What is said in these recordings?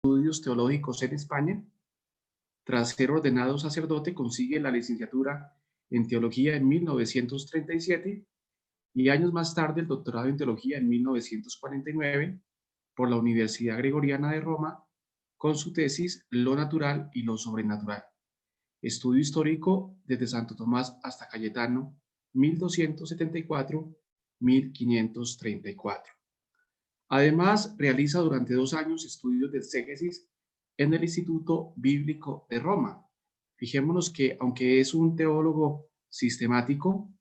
estudios teológicos en España. Tras ser ordenado sacerdote, consigue la licenciatura en teología en 1937 y años más tarde el doctorado en teología en 1949 por la Universidad Gregoriana de Roma con su tesis Lo natural y lo sobrenatural. Estudio histórico desde Santo Tomás hasta Cayetano, 1274-1534. Además, realiza durante 2 años estudios de exégesis en el Instituto Bíblico de Roma. Fijémonos que, aunque es un teólogo sistemático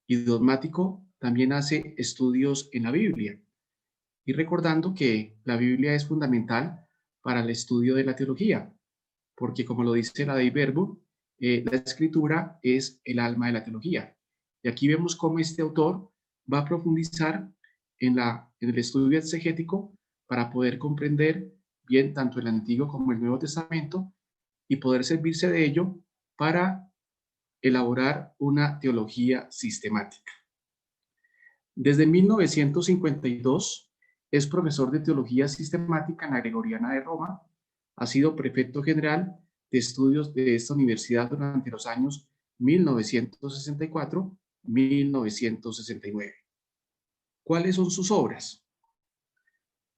y dogmático, también hace estudios en la Biblia. Y recordando que la Biblia es fundamental para el estudio de la teología, porque como lo dice la Dei Verbum, la escritura es el alma de la teología. Y aquí vemos cómo este autor va a profundizar en el estudio exegético para poder comprender bien tanto el Antiguo como el Nuevo Testamento y poder servirse de ello para elaborar una teología sistemática. Desde 1952 es profesor de teología sistemática en la Gregoriana de Roma, ha sido prefecto general de estudios de esta universidad durante los años 1964-1969. ¿Cuáles son sus obras?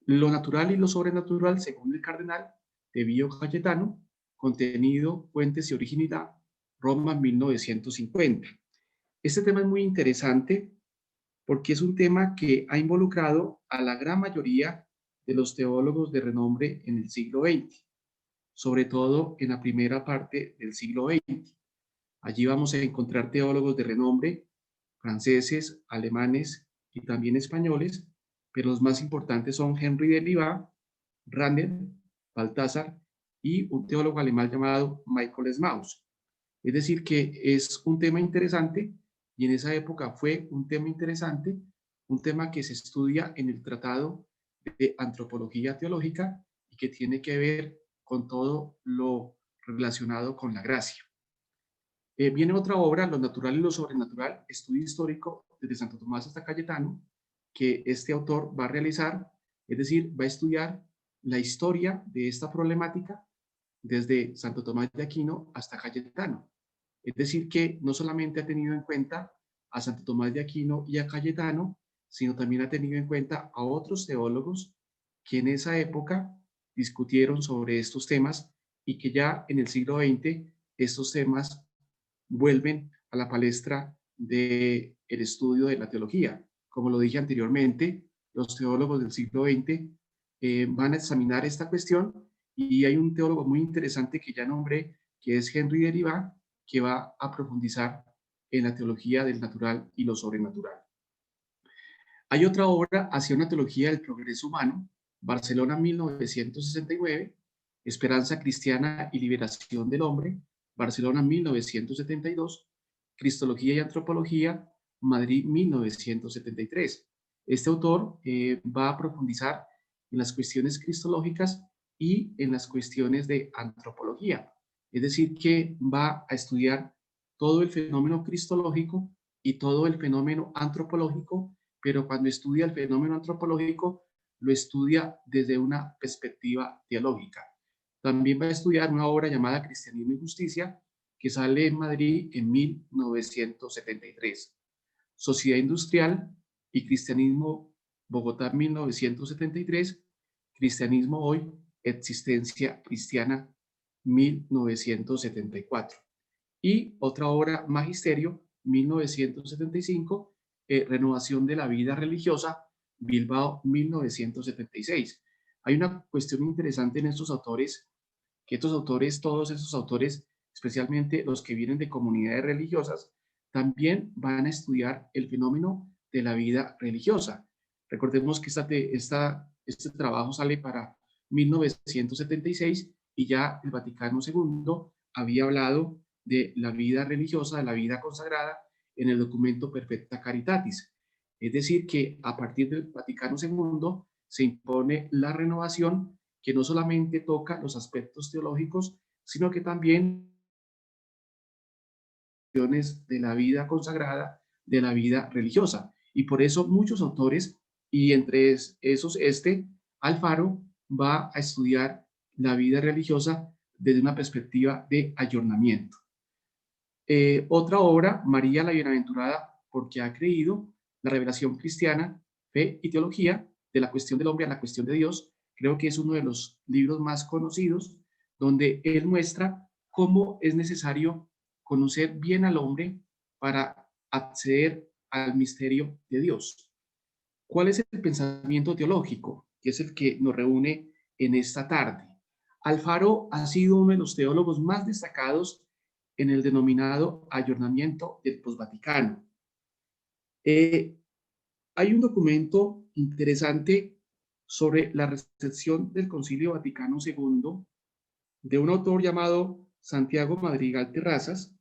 Lo natural y lo sobrenatural según el cardenal de Pío Cayetano, contenido, fuentes y originalidad, Roma 1950. Este tema es muy interesante porque es un tema que ha involucrado a la gran mayoría de los teólogos de renombre en el siglo XX, sobre todo en la primera parte del siglo XX. Allí vamos a encontrar teólogos de renombre, franceses, alemanes y también españoles, pero los más importantes son Henry de Libat, Rander, Baltasar y un teólogo alemán llamado Michael Smaus. Es decir, que es un tema interesante y en esa época fue un tema interesante, un tema que se estudia en el Tratado de Antropología Teológica y que tiene que ver con todo lo relacionado con la gracia. Viene otra obra, Lo natural y lo sobrenatural, estudio histórico desde Santo Tomás hasta Cayetano, que este autor va a realizar, es decir, va a estudiar la historia de esta problemática desde Santo Tomás de Aquino hasta Cayetano. Es decir, que no solamente ha tenido en cuenta a Santo Tomás de Aquino y a Cayetano, sino también ha tenido en cuenta a otros teólogos que en esa época discutieron sobre estos temas y que ya en el siglo XX estos temas vuelven a la palestra del estudio de la teología. Como lo dije anteriormente, los teólogos del siglo XX van a examinar esta cuestión y hay un teólogo muy interesante que ya nombré, que es Henry de Libat, que va a profundizar en la teología del natural y lo sobrenatural. Hay otra obra hacia una teología del progreso humano, Barcelona 1969, Esperanza cristiana y liberación del hombre, Barcelona 1972, Cristología y antropología, Madrid 1973. Este autor va a profundizar en las cuestiones cristológicas y en las cuestiones de antropología. Es decir, que va a estudiar todo el fenómeno cristológico y todo el fenómeno antropológico, pero cuando estudia el fenómeno antropológico, lo estudia desde una perspectiva teológica. También va a estudiar una obra llamada Cristianismo y Justicia, que sale en Madrid en 1973. Sociedad Industrial y Cristianismo, Bogotá 1973, Cristianismo Hoy, Existencia Cristiana 1974. Y otra obra, Magisterio 1975, Renovación de la Vida Religiosa, Bilbao 1976. Hay una cuestión interesante en estos autores, que estos autores, todos esos autores, especialmente los que vienen de comunidades religiosas, también van a estudiar el fenómeno de la vida religiosa. Recordemos que este trabajo sale para 1976 y ya el Vaticano II había hablado de la vida religiosa, de la vida consagrada, en el documento Perfecta Caritatis. Es decir, que a partir del Vaticano II se impone la renovación que no solamente toca los aspectos teológicos, sino que también de la vida consagrada, de la vida religiosa. Y por eso muchos autores, y entre esos Alfaro, va a estudiar la vida religiosa desde una perspectiva de ayornamiento. Otra obra, María la Bienaventurada, porque ha creído, la revelación cristiana, fe y teología, de la cuestión del hombre a la cuestión de Dios, creo que es uno de los libros más conocidos, donde él muestra cómo es necesario conocer bien al hombre para acceder al misterio de Dios. ¿Cuál es el pensamiento teológico? Que es el que nos reúne en esta tarde. Alfaro ha sido uno de los teólogos más destacados en el denominado ayornamiento del posvaticano. Eh, Hay un documento interesante sobre la recepción del Concilio Vaticano II de un autor llamado Santiago Madrigal Terrazas,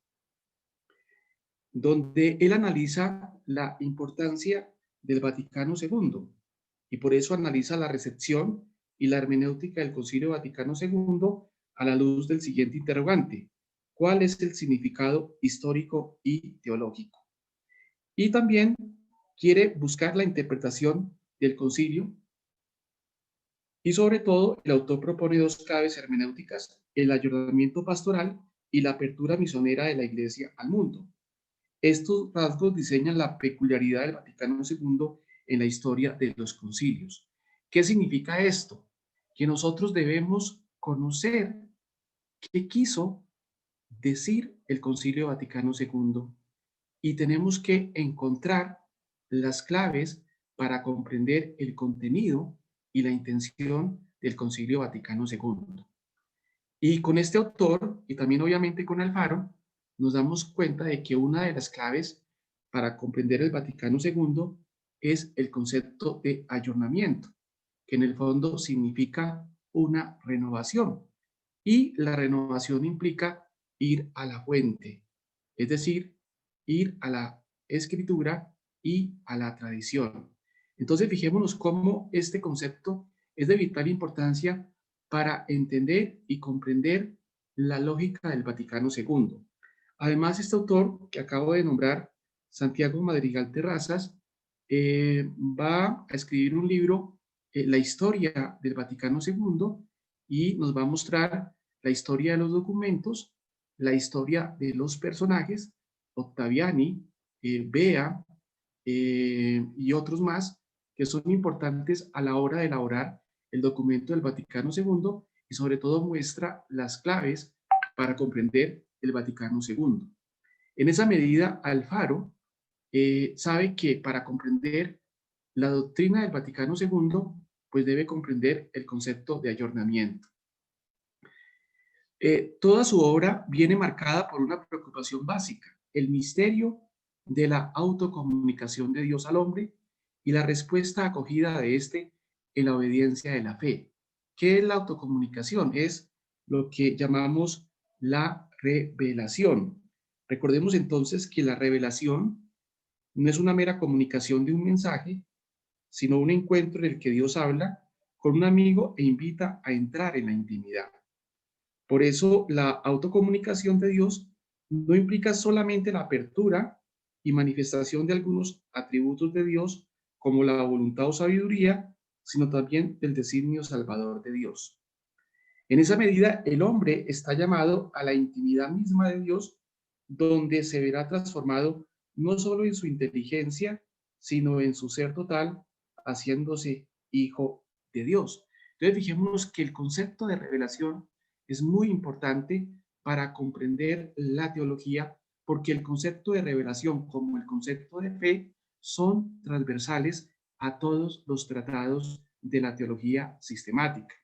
donde él analiza la importancia del Vaticano II y por eso analiza la recepción y la hermenéutica del Concilio Vaticano II a la luz del siguiente interrogante: ¿cuál es el significado histórico y teológico? Y también quiere buscar la interpretación del concilio y sobre todo el autor propone dos claves hermenéuticas: el ayornamiento pastoral y la apertura misionera de la Iglesia al mundo. Estos rasgos diseñan la peculiaridad del Vaticano II en la historia de los concilios. ¿Qué significa esto? Que nosotros debemos conocer qué quiso decir el Concilio Vaticano II y tenemos que encontrar las claves para comprender el contenido y la intención del Concilio Vaticano II. Y con este autor, y también obviamente con Alfaro, nos damos cuenta de que una de las claves para comprender el Vaticano II es el concepto de ayornamiento, que en el fondo significa una renovación. Y la renovación implica ir a la fuente, es decir, ir a la escritura y a la tradición. Entonces, fijémonos cómo este concepto es de vital importancia para entender y comprender la lógica del Vaticano II. Además, este autor que acabo de nombrar, Santiago Madrigal Terrazas, va a escribir un libro, La historia del Vaticano II, y nos va a mostrar la historia de los documentos, la historia de los personajes, Octaviani, Bea y otros más, que son importantes a la hora de elaborar el documento del Vaticano II y sobre todo muestra las claves para comprender el Vaticano II. En esa medida, Alfaro sabe que para comprender la doctrina del Vaticano II, pues debe comprender el concepto de ayornamiento. Toda su obra viene marcada por una preocupación básica: el misterio de la autocomunicación de Dios al hombre y la respuesta acogida de éste en la obediencia de la fe. ¿Qué es la autocomunicación? Es lo que llamamos la revelación. Recordemos entonces que la revelación no es una mera comunicación de un mensaje, sino un encuentro en el que Dios habla con un amigo e invita a entrar en la intimidad. Por eso la autocomunicación de Dios no implica solamente la apertura y manifestación de algunos atributos de Dios, como la voluntad o sabiduría, sino también del designio salvador de Dios. En esa medida, el hombre está llamado a la intimidad misma de Dios, donde se verá transformado no solo en su inteligencia, sino en su ser total, haciéndose hijo de Dios. Entonces, fijémonos que el concepto de revelación es muy importante para comprender la teología, porque el concepto de revelación como el concepto de fe son transversales a todos los tratados de la teología sistemática.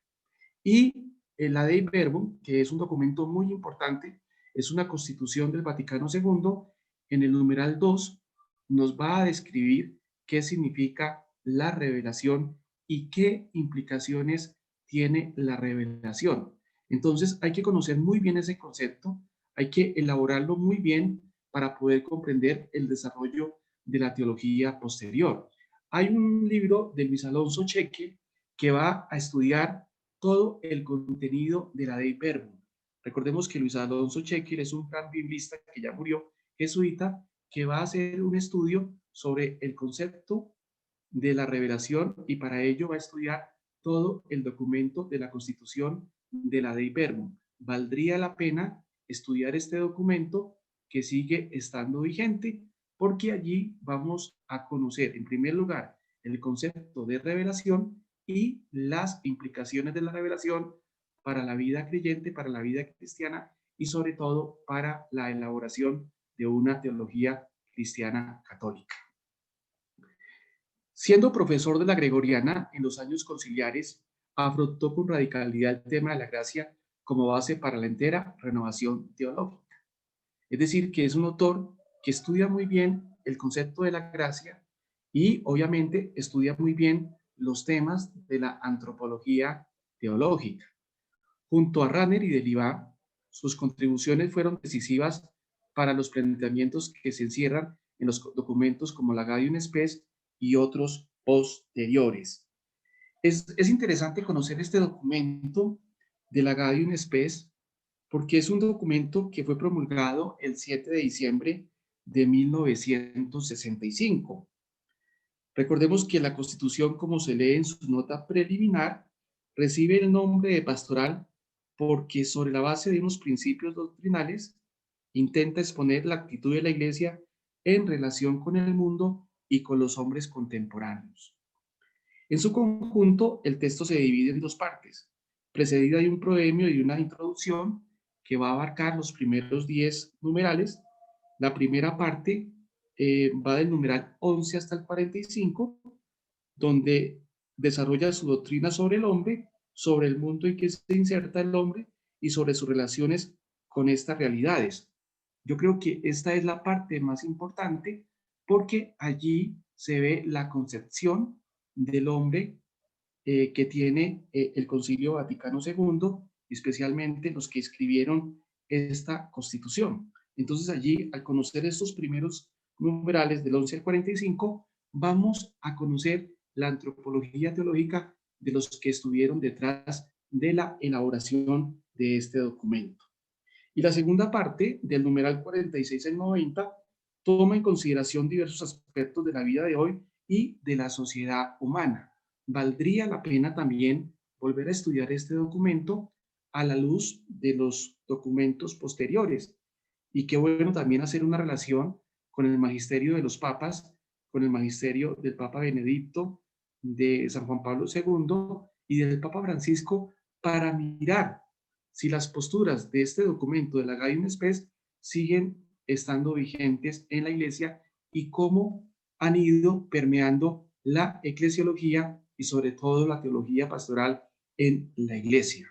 Y la Dei Verbum, que es un documento muy importante, es una constitución del Vaticano II. En el numeral 2 nos va a describir qué significa la revelación y qué implicaciones tiene la revelación. Entonces hay que conocer muy bien ese concepto, hay que elaborarlo muy bien para poder comprender el desarrollo de la teología posterior. Hay un libro de Luis Alonso Cheque que va a estudiar todo el contenido de la Dei Verbum. Recordemos que Luis Alonso Chequer es un gran biblista que ya murió, jesuita, que va a hacer un estudio sobre el concepto de la revelación y para ello va a estudiar todo el documento de la Constitución de la Dei Verbum. Valdría la pena estudiar este documento que sigue estando vigente, porque allí vamos a conocer, en primer lugar, el concepto de revelación y las implicaciones de la revelación para la vida creyente, para la vida cristiana y sobre todo para la elaboración de una teología cristiana católica. Siendo profesor de la Gregoriana en los años conciliares, afrontó con radicalidad el tema de la gracia como base para la entera renovación teológica. Es decir, que es un autor que estudia muy bien el concepto de la gracia y obviamente estudia muy bien los temas de la antropología teológica. Junto a Rahner y Delibaud, sus contribuciones fueron decisivas para los planteamientos que se encierran en los documentos como la Gaudium Spes y otros posteriores. Es interesante conocer este documento de la Gaudium Spes porque es un documento que fue promulgado el 7 de diciembre de 1965. Recordemos que la Constitución, como se lee en su nota preliminar, recibe el nombre de pastoral porque sobre la base de unos principios doctrinales intenta exponer la actitud de la Iglesia en relación con el mundo y con los hombres contemporáneos. En su conjunto, el texto se divide en dos partes, precedida de un proemio y una introducción que va a abarcar los primeros 10 numerales. La primera parte va del numeral 11 hasta el 45, donde desarrolla su doctrina sobre el hombre, sobre el mundo en que se inserta el hombre y sobre sus relaciones con estas realidades. Yo creo que esta es la parte más importante porque allí se ve la concepción del hombre que tiene el Concilio Vaticano II, especialmente los que escribieron esta Constitución. Entonces allí, al conocer estos primeros numerales del 11 al 45, vamos a conocer la antropología teológica de los que estuvieron detrás de la elaboración de este documento. Y la segunda parte, del numeral 46 al 90, toma en consideración diversos aspectos de la vida de hoy y de la sociedad humana. Valdría la pena también volver a estudiar este documento a la luz de los documentos posteriores. Y qué bueno también hacer una relación con el magisterio de los papas, con el magisterio del Papa Benedicto, de San Juan Pablo II y del Papa Francisco para mirar si las posturas de este documento de la Gaudium Spes siguen estando vigentes en la Iglesia y cómo han ido permeando la eclesiología y sobre todo la teología pastoral en la Iglesia.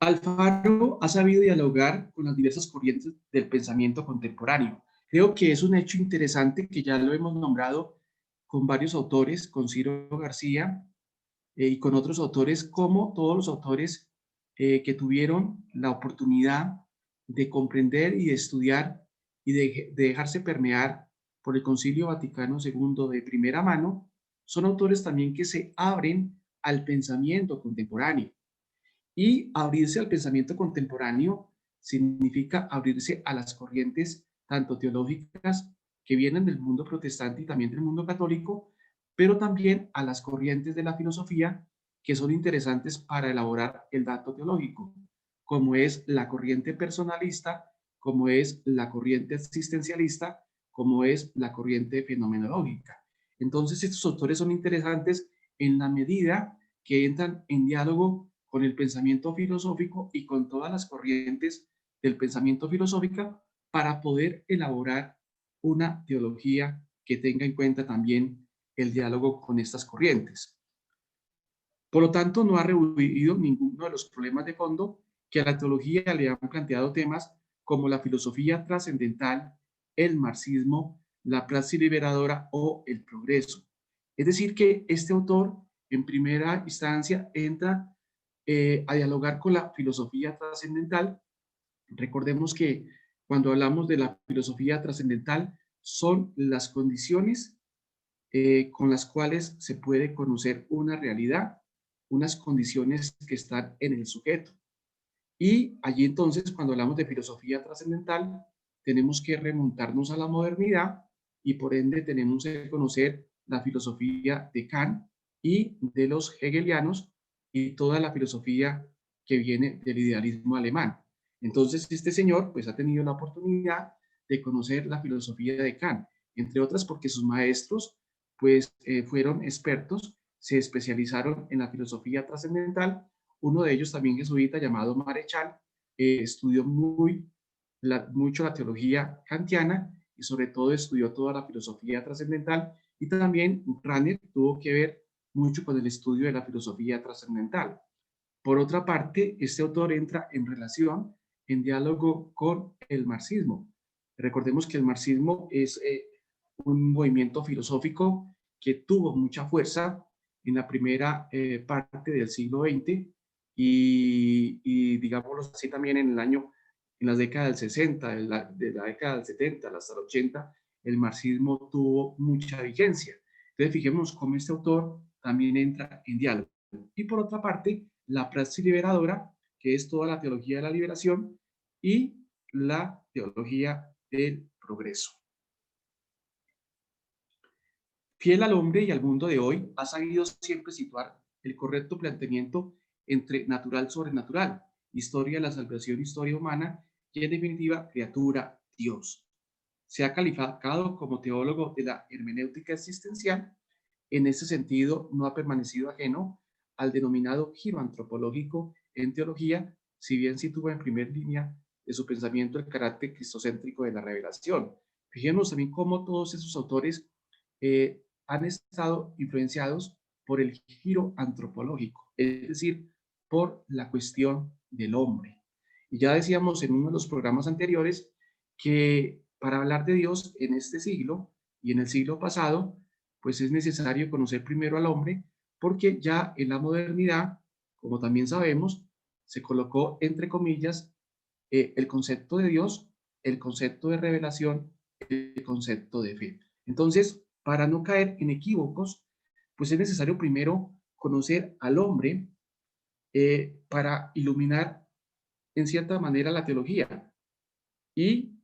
Alfaro ha sabido dialogar con las diversas corrientes del pensamiento contemporáneo. Creo que es un hecho interesante que ya lo hemos nombrado con varios autores, con Ciro García y con otros autores, como todos los autores que tuvieron la oportunidad de comprender y de estudiar y de dejarse permear por el Concilio Vaticano II de primera mano, son autores también que se abren al pensamiento contemporáneo. Y abrirse al pensamiento contemporáneo significa abrirse a las corrientes tanto teológicas que vienen del mundo protestante y también del mundo católico, pero también a las corrientes de la filosofía que son interesantes para elaborar el dato teológico, como es la corriente personalista, como es la corriente existencialista, como es la corriente fenomenológica. Entonces, estos autores son interesantes en la medida que entran en diálogo con el pensamiento filosófico y con todas las corrientes del pensamiento filosófico para poder elaborar una teología que tenga en cuenta también el diálogo con estas corrientes. Por lo tanto, no ha rehuido ninguno de los problemas de fondo que a la teología le han planteado temas como la filosofía trascendental, el marxismo, la praxis liberadora o el progreso. Es decir, que este autor, en primera instancia, entra a dialogar con la filosofía trascendental. Recordemos que cuando hablamos de la filosofía trascendental, son las condiciones con las cuales se puede conocer una realidad, unas condiciones que están en el sujeto. Y allí entonces, cuando hablamos de filosofía trascendental, tenemos que remontarnos a la modernidad y por ende tenemos que conocer la filosofía de Kant y de los hegelianos y toda la filosofía que viene del idealismo alemán. Entonces, este señor pues ha tenido la oportunidad de conocer la filosofía de Kant, entre otras porque sus maestros pues fueron expertos, se especializaron en la filosofía trascendental. Uno de ellos también jesuita llamado Marechal, estudió mucho la teología kantiana y sobre todo estudió toda la filosofía trascendental, y también Ranner tuvo que ver mucho con el estudio de la filosofía trascendental. Por otra parte, este autor entra en relación, en diálogo con el marxismo. Recordemos que el marxismo es un movimiento filosófico que tuvo mucha fuerza en la primera parte del siglo XX y digámoslo así también en las décadas del 60, de la década del 70 hasta el 80, el marxismo tuvo mucha vigencia. Entonces, fijémonos cómo este autor también entra en diálogo. Y por otra parte, la praxis liberadora, que es toda la teología de la liberación, y la teología del progreso. Fiel al hombre y al mundo de hoy, ha sabido siempre situar el correcto planteamiento entre natural sobrenatural, historia de la salvación, historia humana, y en definitiva, criatura, Dios. Se ha calificado como teólogo de la hermenéutica existencial. En ese sentido, no ha permanecido ajeno al denominado giro antropológico en teología, si bien sitúa en primer línea de su pensamiento el carácter cristocéntrico de la revelación. Fijemos también cómo todos esos autores han estado influenciados por el giro antropológico, es decir, por la cuestión del hombre. Y ya decíamos en uno de los programas anteriores que para hablar de Dios en este siglo y en el siglo pasado, pues es necesario conocer primero al hombre, porque ya en la modernidad, como también sabemos, se colocó entre comillas el concepto de Dios, el concepto de revelación, el concepto de fe. Entonces, para no caer en equívocos, pues es necesario primero conocer al hombre para iluminar en cierta manera la teología. Y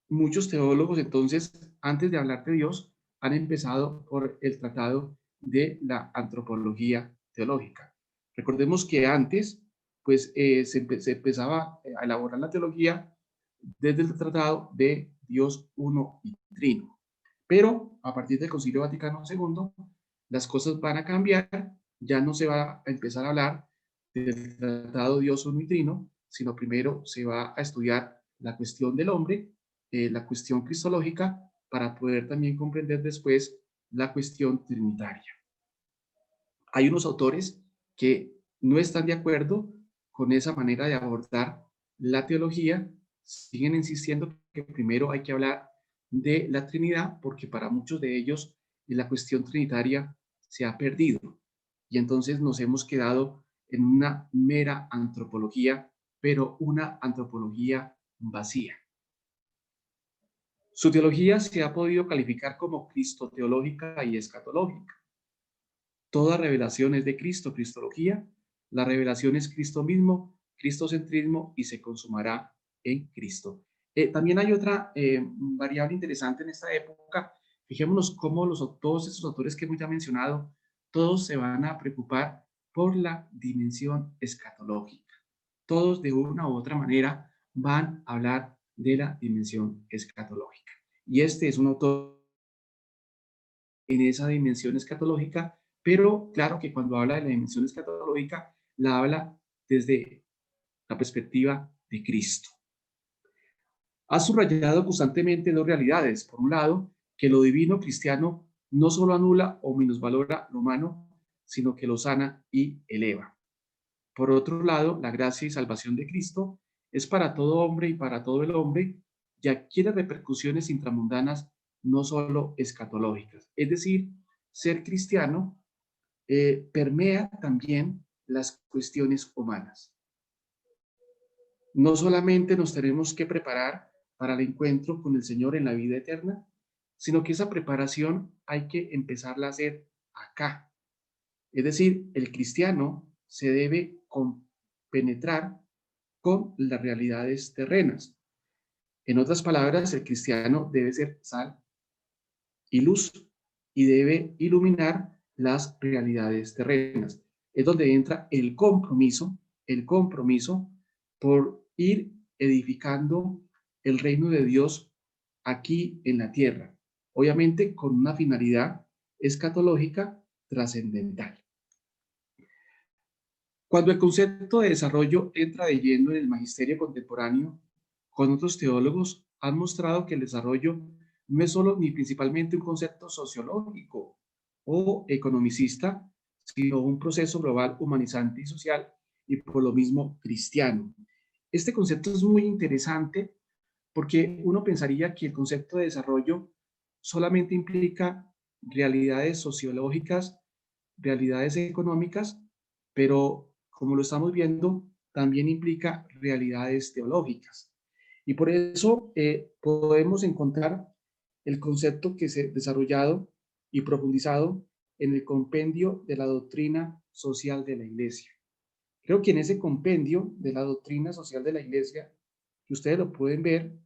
muchos teólogos, entonces, antes de hablar de Dios, han empezado por el tratado de la antropología teológica. Recordemos que antes, pues, se empezaba a elaborar la teología desde el tratado de Dios uno y trino. Pero a partir del Concilio Vaticano II, las cosas van a cambiar, ya no se va a empezar a hablar del tratado Dios uno y trino, sino primero se va a estudiar la cuestión del hombre, la cuestión cristológica, para poder también comprender después la cuestión trinitaria. Hay unos autores que no están de acuerdo con esa manera de abordar la teología, siguen insistiendo que primero hay que hablar de la Trinidad, porque para muchos de ellos la cuestión trinitaria se ha perdido. Y entonces nos hemos quedado en una mera antropología, pero una antropología vacía. Su teología se ha podido calificar como cristoteológica y escatológica. Toda revelación es de Cristo, cristología. La revelación es Cristo mismo, cristocentrismo, y se consumará en Cristo. También hay otra variable interesante en esta época. Fijémonos cómo todos estos autores que hemos ya mencionado, todos se van a preocupar por la dimensión escatológica. Todos de una u otra manera van a hablar de la dimensión escatológica. Y este es un autor en esa dimensión escatológica, pero claro que cuando habla de la dimensión escatológica, la habla desde la perspectiva de Cristo. Ha subrayado constantemente dos realidades. Por un lado, que lo divino cristiano no solo anula o minusvalora lo humano, sino que lo sana y eleva. Por otro lado, la gracia y salvación de Cristo es para todo hombre y para todo el hombre, y adquiere repercusiones intramundanas, no solo escatológicas. Es decir, ser cristiano permea también las cuestiones humanas. No solamente nos tenemos que preparar para el encuentro con el Señor en la vida eterna, sino que esa preparación hay que empezarla a hacer acá. Es decir, el cristiano se debe penetrar con las realidades terrenas. En otras palabras, el cristiano debe ser sal y luz y debe iluminar las realidades terrenas. Es donde entra el compromiso por ir edificando el reino de Dios aquí en la tierra, obviamente con una finalidad escatológica trascendental. Cuando el concepto de desarrollo entra de lleno en el magisterio contemporáneo, con otros teólogos han mostrado que el desarrollo no es solo ni principalmente un concepto sociológico o economicista, sino un proceso global humanizante y social, y por lo mismo cristiano. Este concepto es muy interesante porque uno pensaría que el concepto de desarrollo solamente implica realidades sociológicas, realidades económicas, pero como lo estamos viendo, también implica realidades teológicas. Y por eso podemos encontrar el concepto que se ha desarrollado y profundizado en el compendio de la doctrina social de la Iglesia. Creo que en ese compendio de la doctrina social de la Iglesia, que ustedes lo pueden ver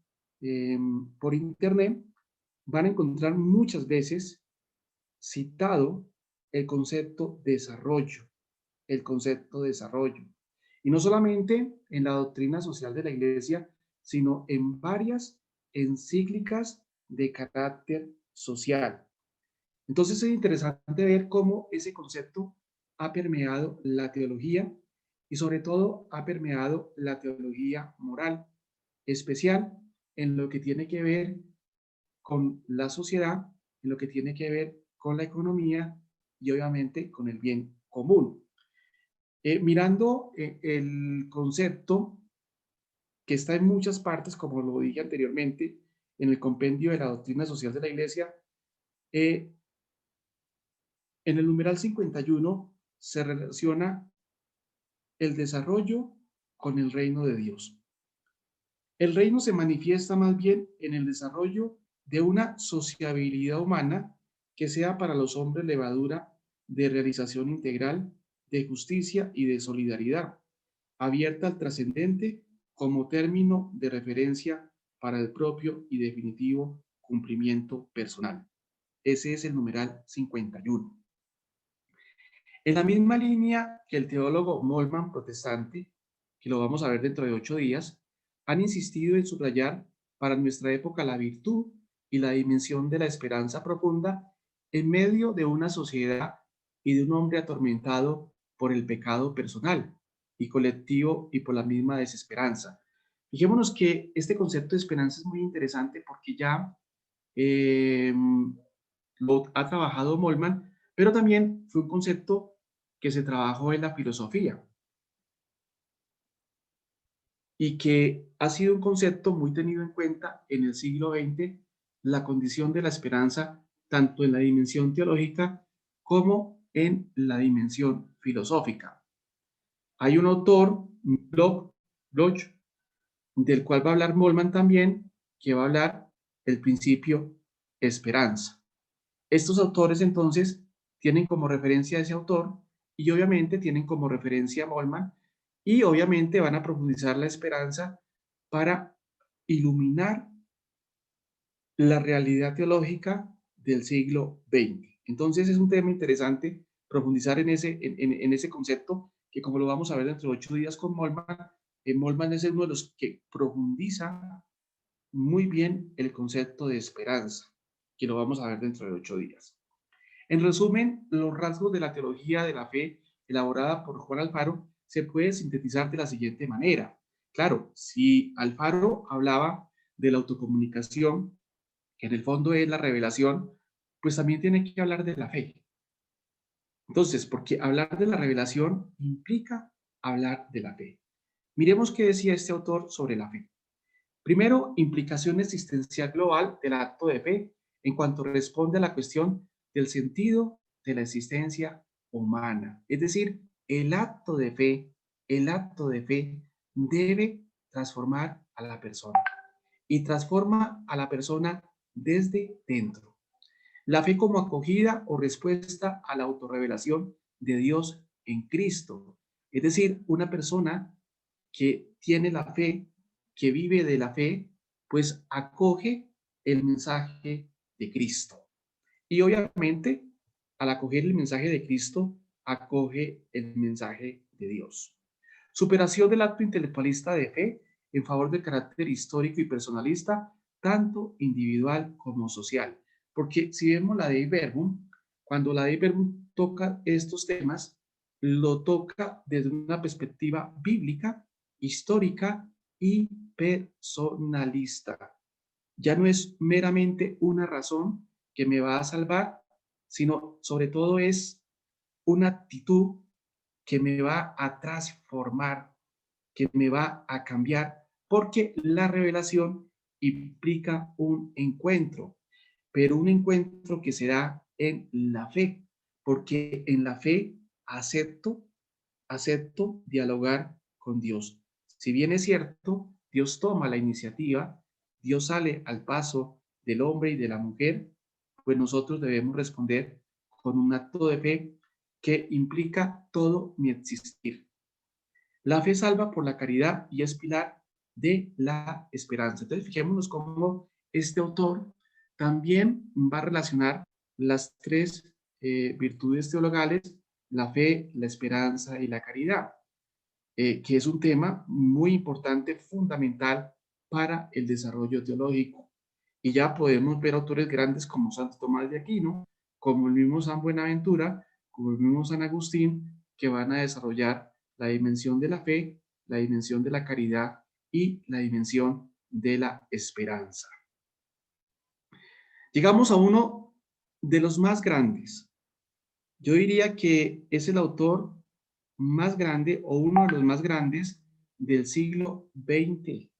por internet, van a encontrar muchas veces citado el concepto desarrollo, el concepto desarrollo. Y no solamente en la doctrina social de la Iglesia, sino en varias encíclicas de carácter social. Entonces es interesante ver cómo ese concepto ha permeado la teología y sobre todo ha permeado la teología moral, especial en lo que tiene que ver con la sociedad, en lo que tiene que ver con la economía y obviamente con el bien común. Mirando el concepto que está en muchas partes, como lo dije anteriormente, en el compendio de la doctrina social de la Iglesia, en el numeral 51 se relaciona el desarrollo con el reino de Dios. El reino se manifiesta más bien en el desarrollo de una sociabilidad humana que sea para los hombres levadura de realización integral, de justicia y de solidaridad, abierta al trascendente como término de referencia para el propio y definitivo cumplimiento personal. Ese es el numeral 51. En la misma línea que el teólogo Moltmann protestante, que lo vamos a ver dentro de 8 días, han insistido en subrayar para nuestra época la virtud y la dimensión de la esperanza profunda en medio de una sociedad y de un hombre atormentado por el pecado personal y colectivo y por la misma desesperanza. Fijémonos que este concepto de esperanza es muy interesante porque ya eh, lo ha trabajado Moltmann, pero también fue un concepto que se trabajó en la filosofía y que ha sido un concepto muy tenido en cuenta en el siglo XX, la condición de la esperanza, tanto en la dimensión teológica como en la dimensión filosófica. Hay un autor, Bloch, del cual va a hablar Moltmann también, que va a hablar del principio esperanza. Estos autores entonces tienen como referencia a ese autor y obviamente tienen como referencia a Moltmann y obviamente van a profundizar la esperanza para iluminar la realidad teológica del siglo XX. Entonces es un tema interesante profundizar en ese concepto que como lo vamos a ver dentro de 8 días con Moltmann, Moltmann es uno de los que profundiza muy bien el concepto de esperanza, que lo vamos a ver dentro de 8 días. En resumen, los rasgos de la teología de la fe elaborada por Juan Alfaro se puede sintetizar de la siguiente manera. Claro, si Alfaro hablaba de la autocomunicación, que en el fondo es la revelación, pues también tiene que hablar de la fe. Entonces, porque hablar de la revelación implica hablar de la fe. Miremos qué decía este autor sobre la fe. Primero, implicación existencial global del acto de fe en cuanto responde a la cuestión del sentido de la existencia humana. Es decir, el acto de fe debe transformar a la persona y transforma a la persona desde dentro. La fe como acogida o respuesta a la autorrevelación de Dios en Cristo. Es decir, una persona que tiene la fe, que vive de la fe, pues acoge el mensaje de Cristo. Y obviamente al acoger el mensaje de Cristo, acoge el mensaje de Dios. Superación del acto intelectualista de fe en favor del carácter histórico y personalista, tanto individual como social. Porque si vemos la Dei Verbum, cuando la Dei Verbum toca estos temas, lo toca desde una perspectiva bíblica, histórica y personalista. Ya no es meramente una razón que me va a salvar, sino sobre todo es una actitud que me va a transformar, que me va a cambiar, porque la revelación implica un encuentro, pero un encuentro que se da en la fe, porque en la fe acepto dialogar con Dios. Si bien es cierto, Dios toma la iniciativa, Dios sale al paso del hombre y de la mujer, pues nosotros debemos responder con un acto de fe que implica todo mi existir. La fe salva por la caridad y es pilar de la esperanza. Entonces, fijémonos cómo este autor también va a relacionar las tres virtudes teologales, la fe, la esperanza y la caridad, que es un tema muy importante, fundamental para el desarrollo teológico. Y ya podemos ver autores grandes como Santo Tomás de Aquino, como el mismo San Buenaventura, como el mismo San Agustín, que van a desarrollar la dimensión de la fe, la dimensión de la caridad y la dimensión de la esperanza. Llegamos a uno de los más grandes. Yo diría que es el autor más grande o uno de los más grandes del siglo XX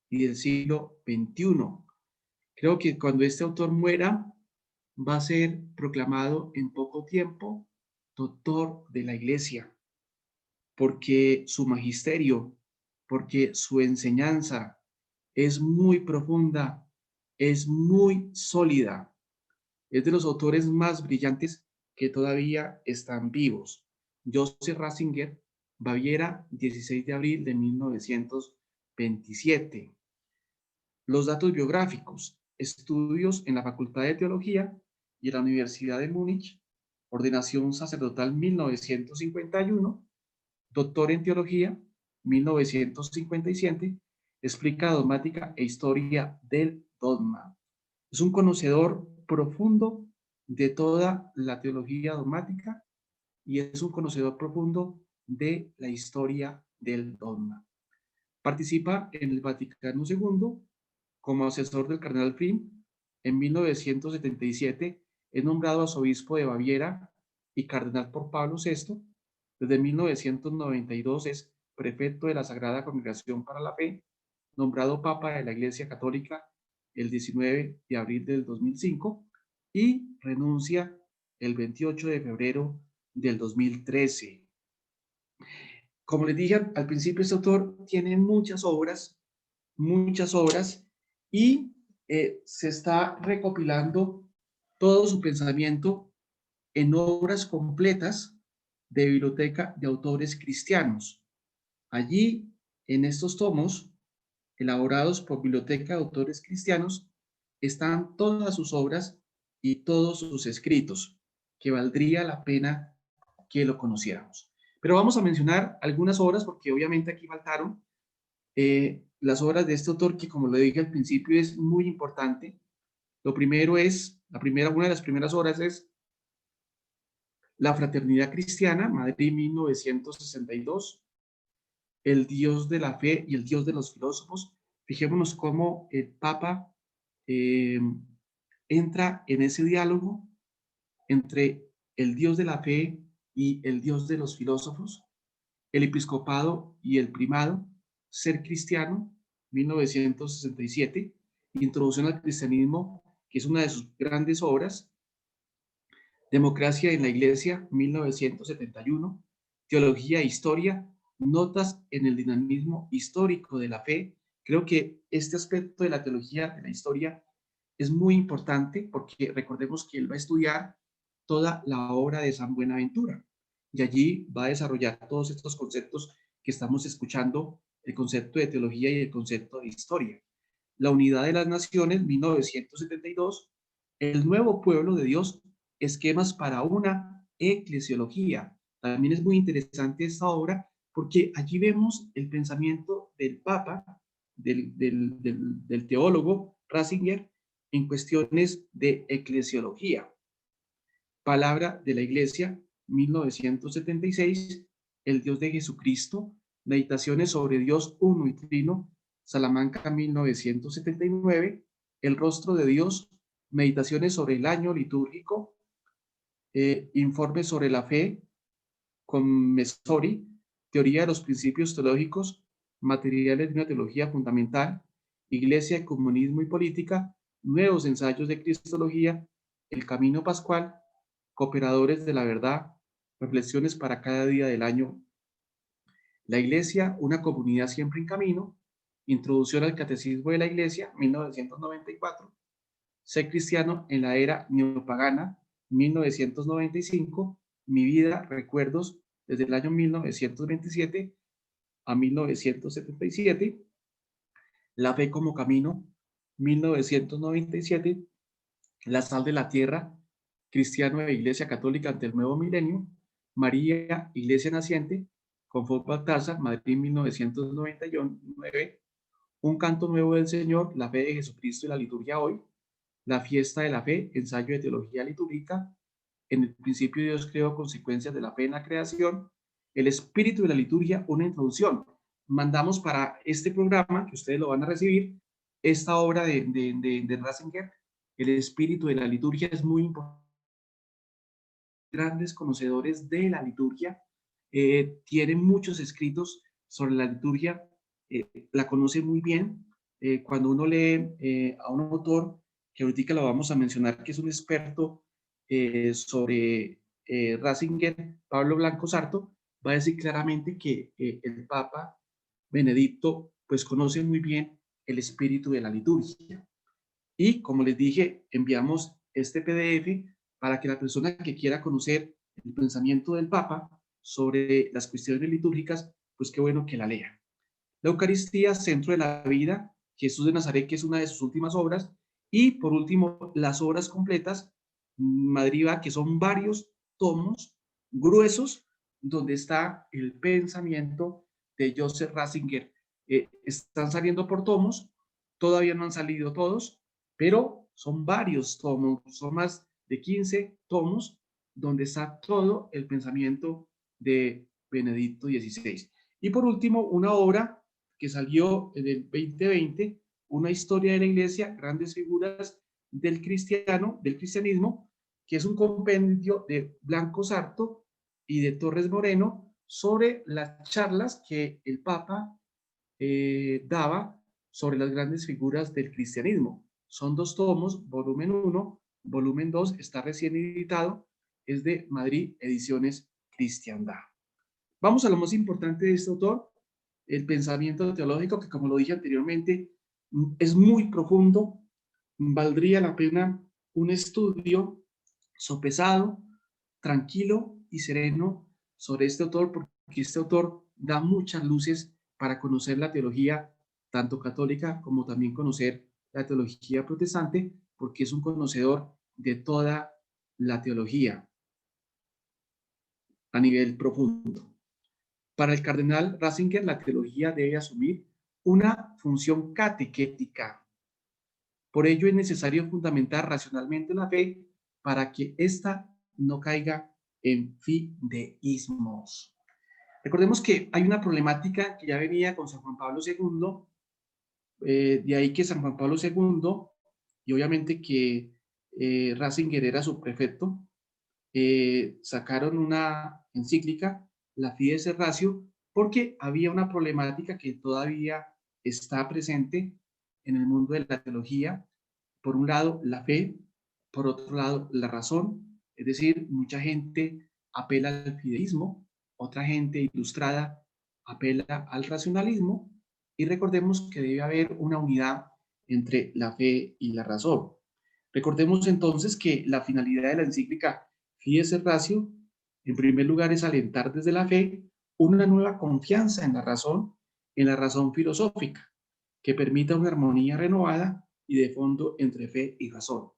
y del siglo XXI. Creo que cuando este autor muera, va a ser proclamado en poco tiempo doctor de la Iglesia, porque su magisterio, porque su enseñanza es muy profunda, es muy sólida. Es de los autores más brillantes que todavía están vivos. Joseph Ratzinger, Baviera, 16 de abril de 1927. Los datos biográficos, estudios en la Facultad de Teología y en la Universidad de Múnich, ordenación sacerdotal 1951, doctor en Teología 1957, explica dogmática e historia del dogma. Es un conocedor profundo de toda la teología dogmática y es un conocedor profundo de la historia del dogma. Participa en el Vaticano II como asesor del cardenal Prim. En 1977 es nombrado arzobispo de Baviera y cardenal por Pablo VI. Desde 1992 es prefecto de la Sagrada Congregación para la Fe, nombrado Papa de la Iglesia Católica el 19 de abril del 2005 y renuncia el 28 de febrero del 2013. Como les dije al principio, este autor tiene muchas obras y se está recopilando todo su pensamiento en obras completas de biblioteca de autores cristianos. Allí, en estos tomos, elaborados por Biblioteca de Autores Cristianos, están todas sus obras y todos sus escritos, que valdría la pena que lo conociéramos. Pero vamos a mencionar algunas obras, porque obviamente aquí faltaron las obras de este autor, que como lo dije al principio es muy importante. Lo primero es, una de las primeras obras es La Fraternidad Cristiana, Madrid 1962, El Dios de la Fe y el Dios de los Filósofos. Fijémonos cómo el Papa eh, entra en ese diálogo entre el Dios de la fe y el Dios de los filósofos, el episcopado y el primado, Ser Cristiano, 1967, Introducción al Cristianismo, que es una de sus grandes obras, Democracia en la Iglesia, 1971, Teología e Historia, Notas en el dinamismo histórico de la fe. Creo que este aspecto de la teología, de la historia, es muy importante porque recordemos que él va a estudiar toda la obra de San Buenaventura y allí va a desarrollar todos estos conceptos que estamos escuchando, el concepto de teología y el concepto de historia. La unidad de las naciones, 1972, el nuevo pueblo de Dios esquemas para una eclesiología. También es muy interesante esta obra porque allí vemos el pensamiento del Papa, del teólogo Ratzinger, en cuestiones de eclesiología. Palabra de la Iglesia, 1976, El Dios de Jesucristo, Meditaciones sobre Dios uno y Trino, Salamanca, 1979, El Rostro de Dios, Meditaciones sobre el año litúrgico, Informe sobre la fe, con Messori, Teoría de los Principios Teológicos, Materiales de una Teología Fundamental, Iglesia, Comunismo y Política, Nuevos Ensayos de Cristología, El Camino Pascual, Cooperadores de la Verdad, Reflexiones para cada día del año, La Iglesia, una comunidad siempre en camino, Introducción al Catecismo de la Iglesia, 1994, Ser cristiano en la era neopagana, 1995, Mi vida, recuerdos, desde el año 1927 a 1977, La fe como camino, 1997, La sal de la tierra, cristiano e iglesia católica ante el nuevo milenio, María, iglesia naciente, con Fox Baltasar, Madrid, 1999, Un canto nuevo del Señor, la fe de Jesucristo y la liturgia hoy, La fiesta de la fe, ensayo de teología litúrgica, En el principio Dios creó consecuencias de la fe en la creación, El espíritu de la liturgia, una introducción. Mandamos para este programa, que ustedes lo van a recibir, esta obra de Ratzinger, El espíritu de la liturgia. Es muy importante. Grandes conocedores de la liturgia, tienen muchos escritos sobre la liturgia, la conoce muy bien. Cuando uno lee a un autor, que ahorita lo vamos a mencionar, que es un experto sobre Ratzinger, Pablo Blanco Sarto, va a decir claramente que el Papa Benedicto pues conoce muy bien el espíritu de la liturgia. Y como les dije, enviamos este PDF para que la persona que quiera conocer el pensamiento del Papa sobre las cuestiones litúrgicas, pues qué bueno que la lea. La Eucaristía, centro de la vida, Jesús de Nazaret, que es una de sus últimas obras. Y por último, las obras completas, Madriva, que son varios tomos gruesos, donde está el pensamiento de Joseph Ratzinger. Están saliendo por tomos, todavía no han salido todos, pero son varios tomos, son más de 15 tomos, donde está todo el pensamiento de Benedicto XVI. Y por último, una obra que salió en el 2020, Una historia de la Iglesia, grandes figuras del cristianismo, que es un compendio de Blanco Sarto y de Torres Moreno sobre las charlas que el Papa daba sobre las grandes figuras del cristianismo. Son dos tomos, volumen 1, volumen 2, está recién editado, es de Madrid Ediciones Cristiandad. Vamos a lo más importante de este autor, el pensamiento teológico, que como lo dije anteriormente, es muy profundo. Valdría la pena un estudio sopesado, tranquilo y sereno sobre este autor, porque este autor da muchas luces para conocer la teología, tanto católica como también conocer la teología protestante, porque es un conocedor de toda la teología a nivel profundo. Para el cardenal Ratzinger, la teología debe asumir una función catequética. Por ello es necesario fundamentar racionalmente la fe para que ésta no caiga en fideísmos. Recordemos que hay una problemática que ya venía con San Juan Pablo II, de ahí que San Juan Pablo II, y obviamente que Ratzinger era su prefecto, sacaron una encíclica, la Fides Ratio, porque había una problemática que todavía está presente en el mundo de la teología. Por un lado, la fe, por otro lado, la razón, es decir, mucha gente apela al fideísmo, otra gente ilustrada apela al racionalismo, y recordemos que debe haber una unidad entre la fe y la razón. Recordemos entonces que la finalidad de la encíclica Fides Ratio, en primer lugar, es alentar desde la fe una nueva confianza en la razón filosófica, que permita una armonía renovada y de fondo entre fe y razón.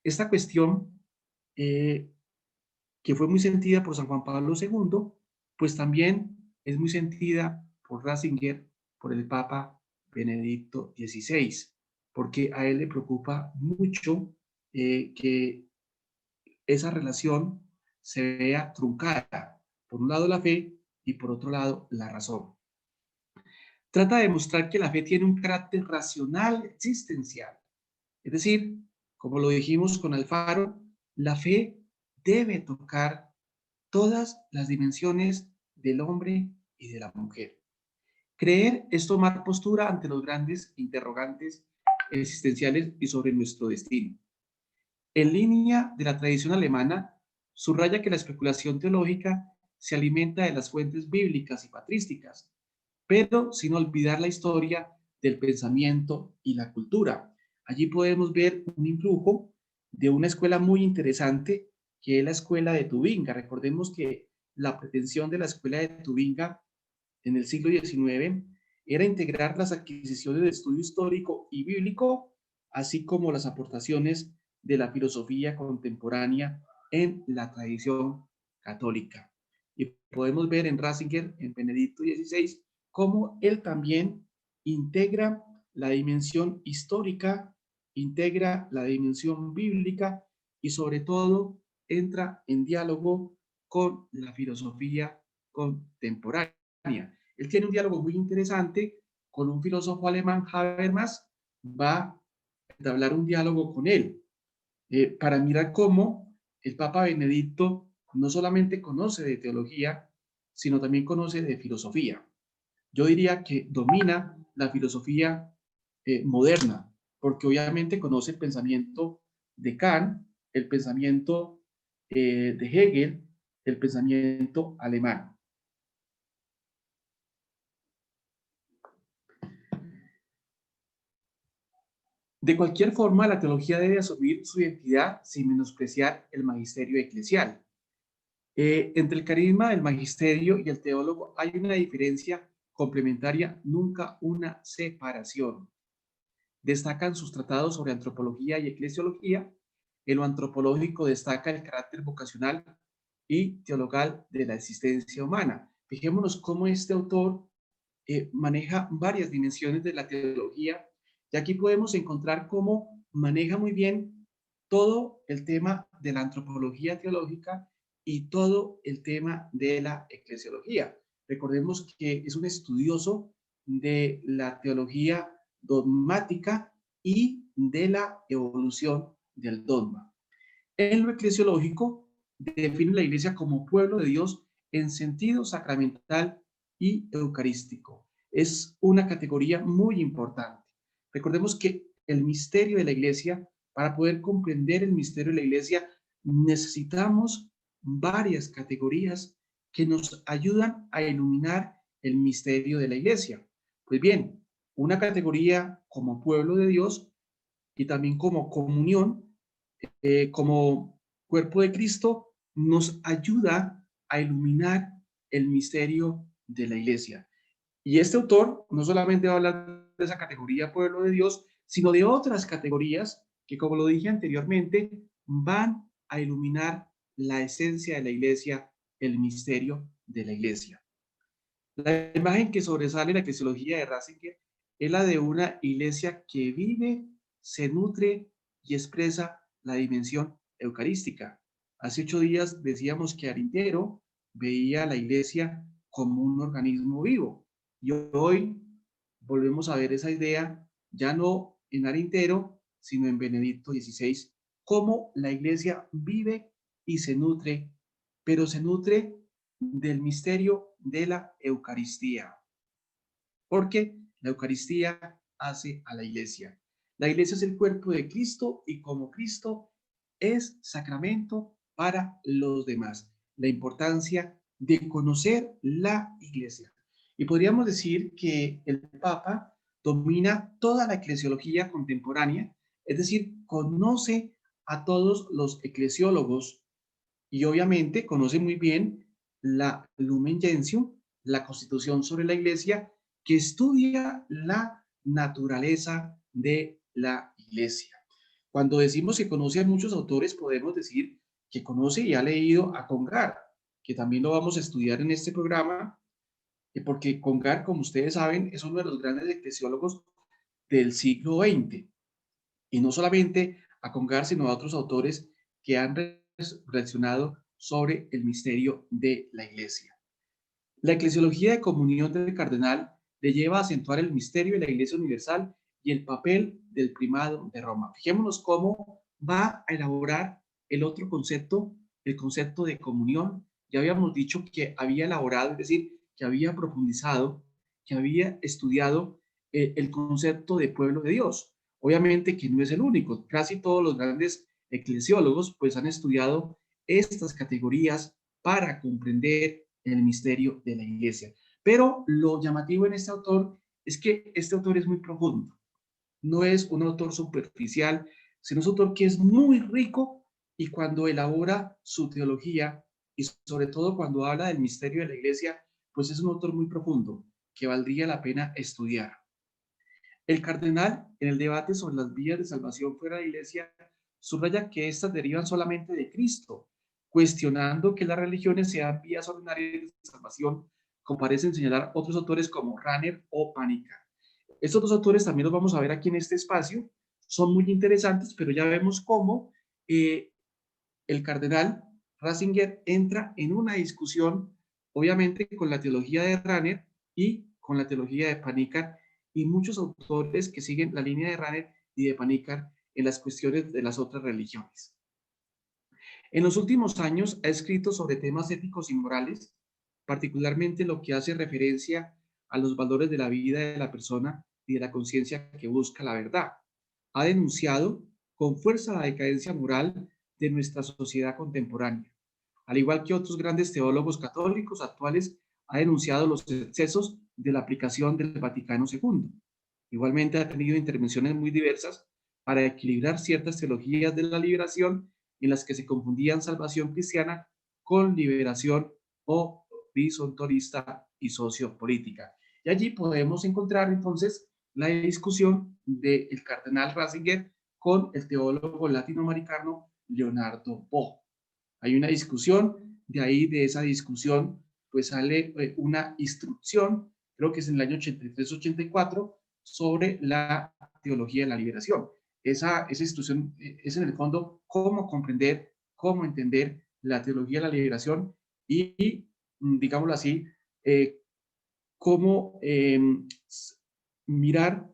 Esta cuestión que fue muy sentida por San Juan Pablo II, pues también es muy sentida por Ratzinger, por el Papa Benedicto XVI, porque a él le preocupa mucho que esa relación se vea truncada. Por un lado la fe y por otro lado la razón. Trata de demostrar que la fe tiene un carácter racional existencial. Es decir, como lo dijimos con Alfaro, la fe debe tocar todas las dimensiones del hombre y de la mujer. Creer es tomar postura ante los grandes interrogantes existenciales y sobre nuestro destino. En línea de la tradición alemana, subraya que la especulación teológica se alimenta de las fuentes bíblicas y patrísticas, pero sin olvidar la historia del pensamiento y la cultura. Allí podemos ver un influjo de una escuela muy interesante, que es la escuela de Tubinga. Recordemos que la pretensión de la escuela de Tubinga en el siglo XIX era integrar las adquisiciones de estudio histórico y bíblico, así como las aportaciones de la filosofía contemporánea en la tradición católica. Y podemos ver en Ratzinger, en Benedicto XVI, cómo él también integra la dimensión histórica, integra la dimensión bíblica y sobre todo entra en diálogo con la filosofía contemporánea. Él tiene un diálogo muy interesante con un filósofo alemán, Habermas, va a entablar un diálogo con él para mirar cómo el Papa Benedicto no solamente conoce de teología, sino también conoce de filosofía. Yo diría que domina la filosofía moderna, porque obviamente conoce el pensamiento de Kant, el pensamiento de Hegel, el pensamiento alemán. De cualquier forma, la teología debe asumir su identidad sin menospreciar el magisterio eclesial. Entre el carisma del magisterio y el teólogo hay una diferencia complementaria, nunca una separación. Destacan sus tratados sobre antropología y eclesiología. En lo antropológico destaca el carácter vocacional y teologal de la existencia humana. Fijémonos cómo este autor maneja varias dimensiones de la teología, y aquí podemos encontrar cómo maneja muy bien todo el tema de la antropología teológica y todo el tema de la eclesiología. Recordemos que es un estudioso de la teología dogmática y de la evolución del dogma. En lo eclesiológico, define la Iglesia como pueblo de Dios en sentido sacramental y eucarístico. Es una categoría muy importante. Recordemos que el misterio de la Iglesia, para poder comprender el misterio de la Iglesia, necesitamos varias categorías que nos ayudan a iluminar el misterio de la Iglesia. Pues bien, una categoría como pueblo de Dios y también como comunión, como cuerpo de Cristo, nos ayuda a iluminar el misterio de la Iglesia. Y este autor no solamente va a hablar de esa categoría pueblo de Dios, sino de otras categorías que, como lo dije anteriormente, van a iluminar la esencia de la Iglesia, el misterio de la Iglesia. La imagen que sobresale en la eclesiología de Ratzinger es la de una iglesia que vive, se nutre y expresa la dimensión eucarística. Hace 8 días decíamos que Arintero veía a la iglesia como un organismo vivo, y hoy volvemos a ver esa idea ya no en Arintero, sino en Benedicto XVI, cómo la iglesia vive y se nutre, pero se nutre del misterio de la Eucaristía, porque la Eucaristía hace a la iglesia. La iglesia es el cuerpo de Cristo y como Cristo es sacramento para los demás. La importancia de conocer la iglesia. Y podríamos decir que el Papa domina toda la eclesiología contemporánea, es decir, conoce a todos los eclesiólogos y obviamente conoce muy bien la Lumen Gentium, la Constitución sobre la Iglesia, que estudia la naturaleza de la Iglesia. Cuando decimos que conoce a muchos autores, podemos decir que conoce y ha leído a Congar, que también lo vamos a estudiar en este programa, porque Congar, como ustedes saben, es uno de los grandes eclesiólogos del siglo XX. Y no solamente a Congar, sino a otros autores que han reflexionado sobre el misterio de la Iglesia. La eclesiología de comunión del cardenal le lleva a acentuar el misterio de la Iglesia universal y el papel del primado de Roma. Fijémonos cómo va a elaborar el otro concepto, el concepto de comunión. Ya habíamos dicho que había elaborado, es decir, que había profundizado, que había estudiado el concepto de pueblo de Dios. Obviamente que no es el único, casi todos los grandes eclesiólogos pues han estudiado estas categorías para comprender el misterio de la Iglesia. Pero lo llamativo en este autor es que este autor es muy profundo, no es un autor superficial, sino es un autor que es muy rico, y cuando elabora su teología y sobre todo cuando habla del misterio de la Iglesia, pues es un autor muy profundo que valdría la pena estudiar. El cardenal, en el debate sobre las vías de salvación fuera de la Iglesia, subraya que éstas derivan solamente de Cristo, cuestionando que las religiones sean vías ordinarias de salvación, como parecen señalar otros autores como Rahner o Panica. Estos dos autores también los vamos a ver aquí en este espacio, son muy interesantes, pero ya vemos cómo el cardenal Ratzinger entra en una discusión, obviamente, con la teología de Rahner y con la teología de Panica, y muchos autores que siguen la línea de Rahner y de Panica en las cuestiones de las otras religiones. En los últimos años ha escrito sobre temas éticos y morales, particularmente lo que hace referencia a los valores de la vida de la persona y de la conciencia que busca la verdad. Ha denunciado con fuerza la decadencia moral de nuestra sociedad contemporánea. Al igual que otros grandes teólogos católicos actuales, ha denunciado los excesos de la aplicación del Vaticano II. Igualmente ha tenido intervenciones muy diversas para equilibrar ciertas teologías de la liberación en las que se confundían salvación cristiana con liberación o horizontalista y sociopolítica. Y allí podemos encontrar entonces la discusión del cardenal Ratzinger con el teólogo latinoamericano Leonardo Bo. Hay una discusión, de ahí de esa discusión pues sale una instrucción, creo que es en el año 83-84, sobre la teología de la liberación. Esa instrucción es en el fondo cómo comprender, cómo entender la teología de la liberación y digámoslo así, cómo mirar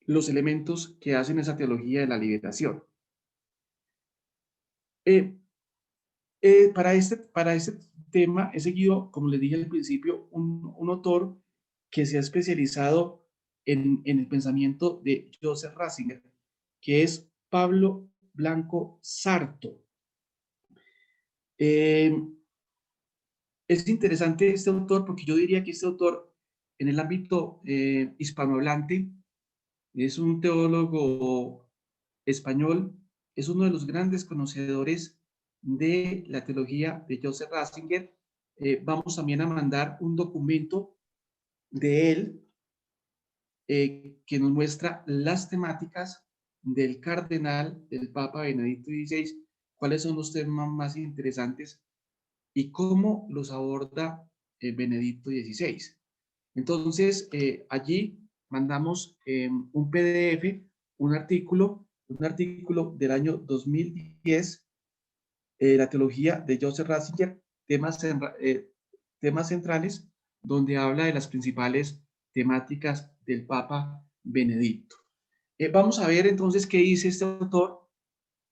los elementos que hacen esa teología de la liberación. Para este tema he seguido, como les dije al principio, un autor que se ha especializado en el pensamiento de Joseph Ratzinger, que es Pablo Blanco Sarto. Es interesante este autor porque yo diría que este autor en el ámbito hispanohablante es un teólogo español, es uno de los grandes conocedores de la teología de Joseph Ratzinger. Vamos también a mandar un documento de él que nos muestra las temáticas del cardenal, del Papa Benedicto XVI, cuáles son los temas más interesantes y cómo los aborda Benedicto XVI. Entonces, allí mandamos un PDF, un artículo del año 2010, la teología de Joseph Ratzinger, temas centrales, donde habla de las principales temáticas del Papa Benedicto. Vamos a ver entonces qué dice este autor,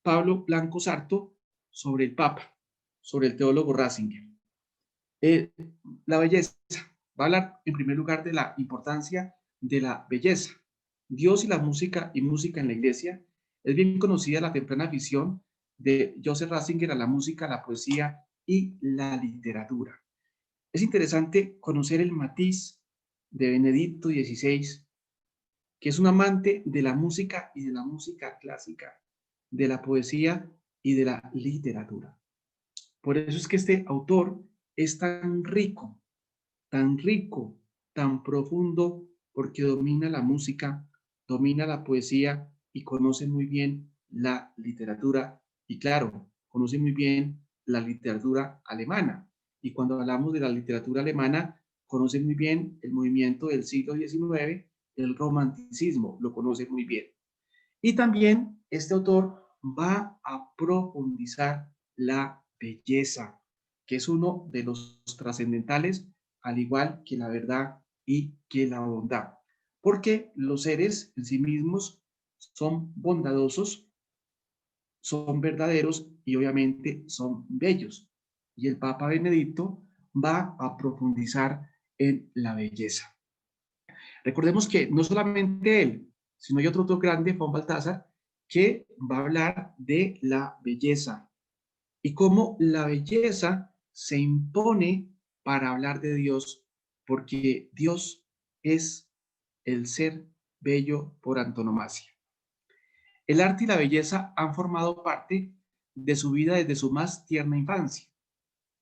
Pablo Blanco Sarto, sobre el Papa, sobre el teólogo Ratzinger. La belleza. Va a hablar en primer lugar de la importancia de la belleza. Dios y la música en la iglesia. Es bien conocida la temprana afición de Joseph Ratzinger a la música, la poesía y la literatura. Es interesante conocer el matiz de Benedicto XVI, que es un amante de la música y de la música clásica, de la poesía y de la literatura. Por eso es que este autor es tan rico, tan profundo, porque domina la música, domina la poesía y conoce muy bien la literatura y, claro, conoce muy bien la literatura alemana. Y cuando hablamos de la literatura alemana, conoce muy bien el movimiento del siglo XIX, el romanticismo, lo conoce muy bien. Y también este autor va a profundizar la belleza, que es uno de los trascendentales, al igual que la verdad y que la bondad. Porque los seres en sí mismos son bondadosos, son verdaderos y obviamente son bellos. Y el Papa Benedicto va a profundizar en la belleza. Recordemos que no solamente él, sino hay otro autor grande, Juan Baltázar, que va a hablar de la belleza y cómo la belleza se impone para hablar de Dios, porque Dios es el ser bello por antonomasia. El arte y la belleza han formado parte de su vida desde su más tierna infancia.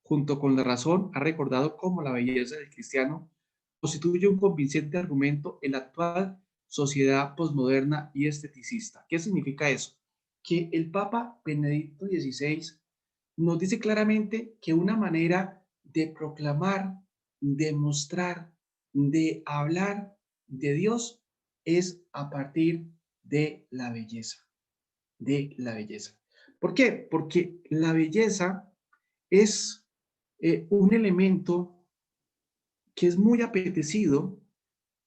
Junto con la razón, ha recordado cómo la belleza del cristiano constituye un convincente argumento en la actual sociedad posmoderna y esteticista. ¿Qué significa eso? Que el Papa Benedicto XVI nos dice claramente que una manera de proclamar, de mostrar, de hablar de Dios es a partir de la belleza, de la belleza. ¿Por qué? Porque la belleza es un elemento que es muy apetecido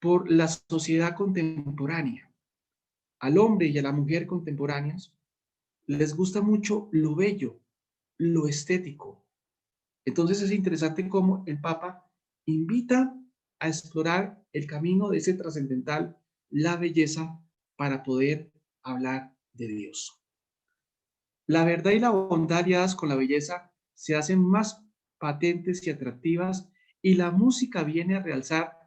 por la sociedad contemporánea. Al hombre y a la mujer contemporáneas les gusta mucho lo bello, lo estético. Entonces es interesante cómo el Papa invita a explorar el camino de ese trascendental, la belleza, para poder hablar de Dios. La verdad y la bondad aliadas con la belleza se hacen más patentes y atractivas, y la música viene a realzar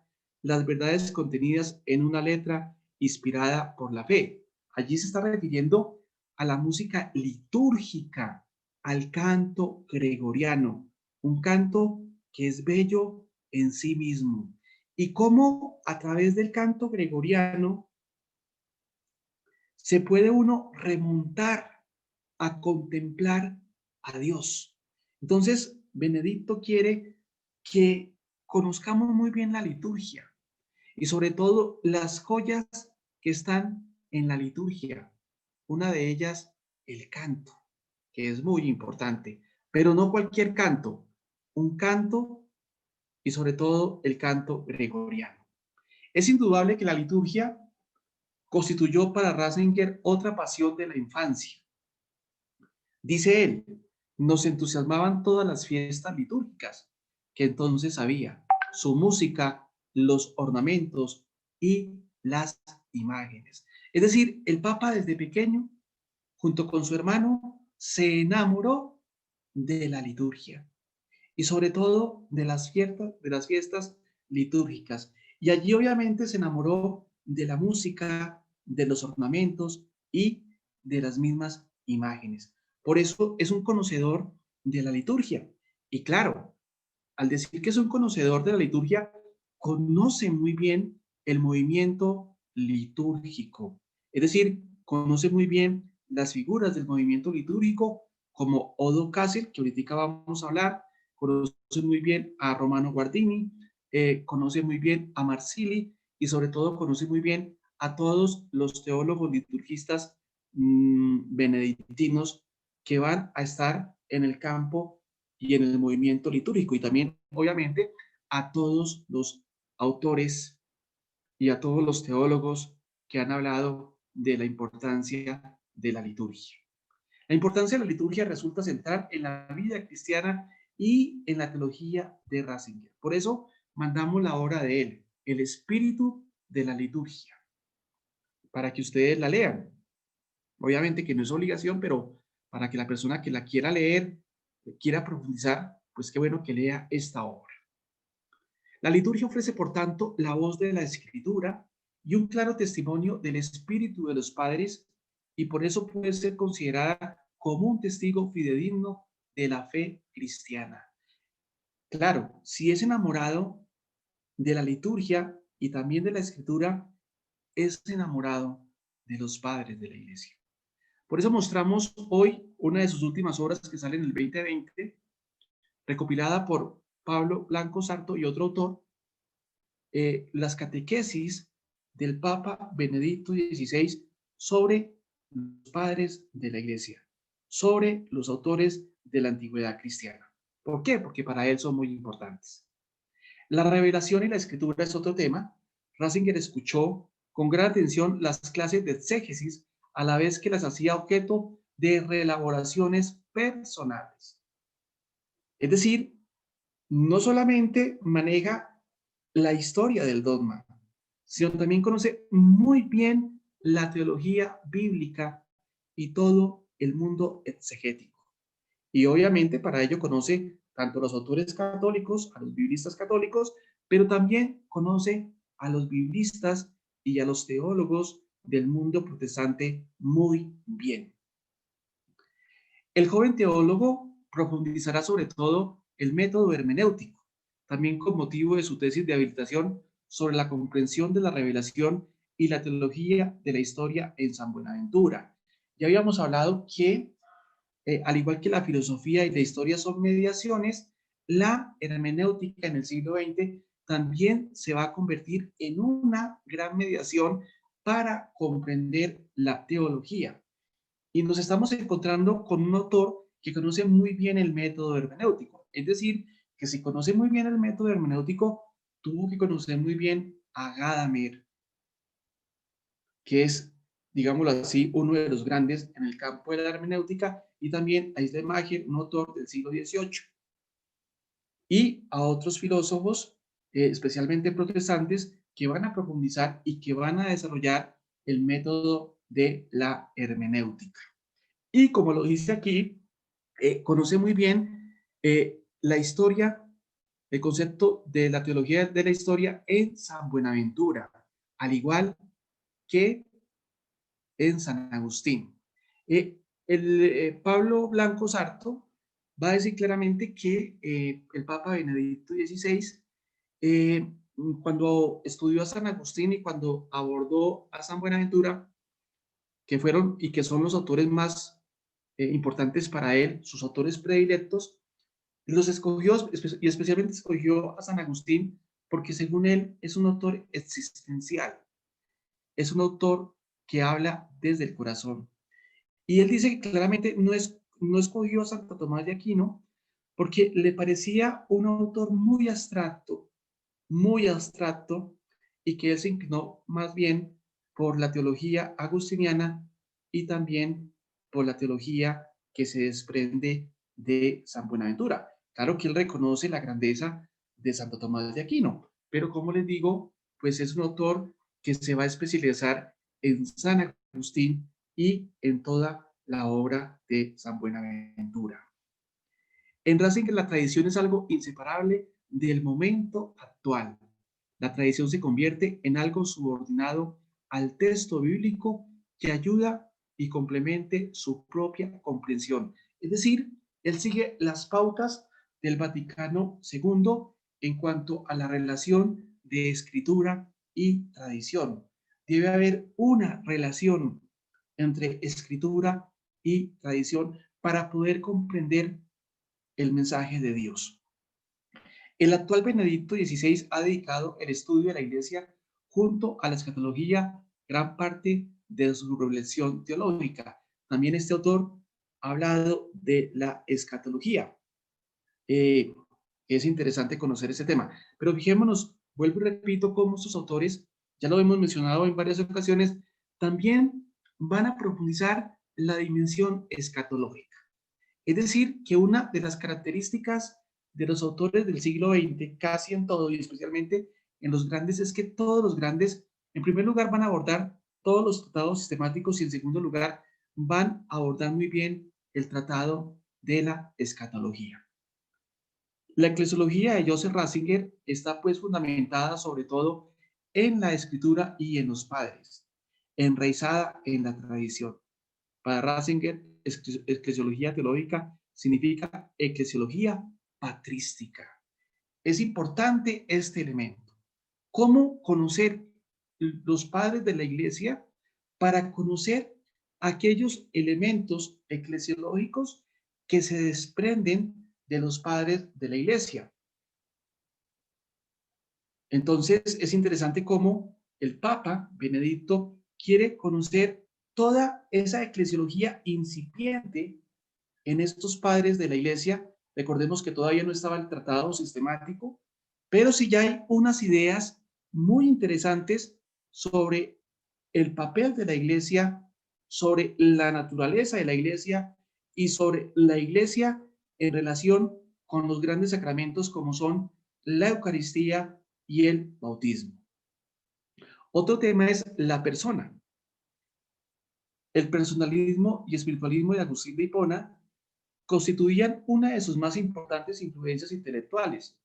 las verdades contenidas en una letra inspirada por la fe. Allí se está refiriendo a la música litúrgica, al canto gregoriano, un canto que es bello en sí mismo. Y cómo a través del canto gregoriano se puede uno remontar a contemplar a Dios. Entonces, Benedicto quiere que conozcamos muy bien la liturgia y sobre todo las joyas que están en la liturgia. Una de ellas, el canto, que es muy importante, pero no cualquier canto, un canto y sobre todo el canto gregoriano. Es indudable que la liturgia constituyó para Ratzinger otra pasión de la infancia. Dice él, nos entusiasmaban todas las fiestas litúrgicas que entonces había, su música, los ornamentos y las imágenes. Es decir, el Papa desde pequeño, junto con su hermano, se enamoró de la liturgia y sobre todo de las fiestas litúrgicas. Y allí obviamente se enamoró de la música, de los ornamentos y de las mismas imágenes. Por eso es un conocedor de la liturgia. Y claro, al decir que es un conocedor de la liturgia, conoce muy bien el movimiento litúrgico. Es decir, conoce muy bien las figuras del movimiento litúrgico, como Odo Cássel, que ahorita vamos a hablar, conoce muy bien a Romano Guardini, conoce muy bien a Marsili y sobre todo conoce muy bien a todos los teólogos liturgistas benedictinos que van a estar en el campo y en el movimiento litúrgico, y también obviamente a todos los autores y a todos los teólogos que han hablado de la importancia de la liturgia. La importancia de la liturgia resulta central en la vida cristiana y en la teología de Ratzinger. Por eso mandamos la obra de él, El espíritu de la liturgia, para que ustedes la lean. Obviamente que no es obligación, pero para que la persona que la quiera leer, quiera profundizar, pues qué bueno que lea esta obra. La liturgia ofrece, por tanto, la voz de la escritura y un claro testimonio del espíritu de los padres, y por eso puede ser considerada como un testigo fidedigno de la fe cristiana. Claro, si es enamorado de la liturgia y también de la escritura, es enamorado de los padres de la iglesia. Por eso mostramos hoy una de sus últimas obras que sale en el 2020, recopilada por Pablo Blanco Sarto y otro autor, las catequesis del Papa Benedicto XVI sobre los padres de la Iglesia, sobre los autores de la antigüedad cristiana. ¿Por qué? Porque para él son muy importantes. La revelación y la escritura es otro tema. Ratzinger escuchó con gran atención las clases de exégesis a la vez que las hacía objeto de reelaboraciones personales. Es decir, no solamente maneja la historia del dogma, sino también conoce muy bien la teología bíblica y todo el mundo exegético. Y obviamente para ello conoce tanto a los autores católicos, a los biblistas católicos, pero también conoce a los biblistas y a los teólogos del mundo protestante muy bien. El joven teólogo profundizará sobre todo el método hermenéutico, también con motivo de su tesis de habilitación sobre la comprensión de la revelación y la teología de la historia en San Buenaventura. Ya habíamos hablado que, al igual que la filosofía y la historia son mediaciones, la hermenéutica en el siglo XX también se va a convertir en una gran mediación para comprender la teología. Y nos estamos encontrando con un autor que conoce muy bien el método hermenéutico. Es decir, que si conoce muy bien el método hermenéutico, tuvo que conocer muy bien a Gadamer, que es, digámoslo así, uno de los grandes en el campo de la hermenéutica, y también a Isaac Mager, un autor del siglo XVIII, y a otros filósofos, especialmente protestantes, que van a profundizar y que van a desarrollar el método de la hermenéutica. Y como lo dice aquí, conoce muy bien la historia, el concepto de la teología de la historia en San Buenaventura, al igual que en San Agustín. Pablo Blanco Sarto va a decir claramente que el Papa Benedicto XVI, cuando estudió a San Agustín y cuando abordó a San Buenaventura, que fueron y que son los autores más importantes para él, sus autores predilectos, los escogió y especialmente escogió a San Agustín porque según él es un autor existencial, es un autor que habla desde el corazón. Y él dice que claramente no escogió a Santo Tomás de Aquino porque le parecía un autor muy abstracto, y que él se inclinó más bien por la teología agustiniana y también por la teología que se desprende de San Buenaventura. Claro que él reconoce la grandeza de Santo Tomás de Aquino, pero como les digo, pues es un autor que se va a especializar en San Agustín y en toda la obra de San Buenaventura. En Ratzinger la tradición es algo inseparable del momento actual. La tradición se convierte en algo subordinado al texto bíblico que ayuda y complemente su propia comprensión. Es decir, él sigue las pautas del Vaticano II en cuanto a la relación de escritura y tradición. Debe haber una relación entre escritura y tradición para poder comprender el mensaje de Dios. El actual Benedicto XVI ha dedicado el estudio de la Iglesia junto a la escatología gran parte de su reflexión teológica. También este autor ha hablado de la escatología. Es interesante conocer ese tema. Pero fijémonos, vuelvo y repito, cómo estos autores, ya lo hemos mencionado en varias ocasiones, también van a profundizar la dimensión escatológica. Es decir, que una de las características de los autores del siglo XX, casi en todo y especialmente en los grandes, es que todos los grandes, en primer lugar, van a abordar todos los tratados sistemáticos y en segundo lugar, van a abordar muy bien el tratado de la escatología. La eclesiología de Joseph Ratzinger está pues fundamentada sobre todo en la escritura y en los padres, enraizada en la tradición. Para Ratzinger, eclesiología teológica significa eclesiología patrística. Es importante este elemento. ¿Cómo conocer los padres de la iglesia? Para conocer aquellos elementos eclesiológicos que se desprenden de los padres de la iglesia. Entonces, es interesante cómo el Papa Benedicto quiere conocer toda esa eclesiología incipiente en estos padres de la iglesia. Recordemos que todavía no estaba el tratado sistemático, pero sí ya hay unas ideas muy interesantes sobre el papel de la iglesia, sobre la naturaleza de la iglesia y sobre la iglesia en relación con los grandes sacramentos como son la Eucaristía y el bautismo. Otro tema es la persona. El personalismo y espiritualismo de Agustín de Hipona constituían una de sus más importantes influencias intelectuales,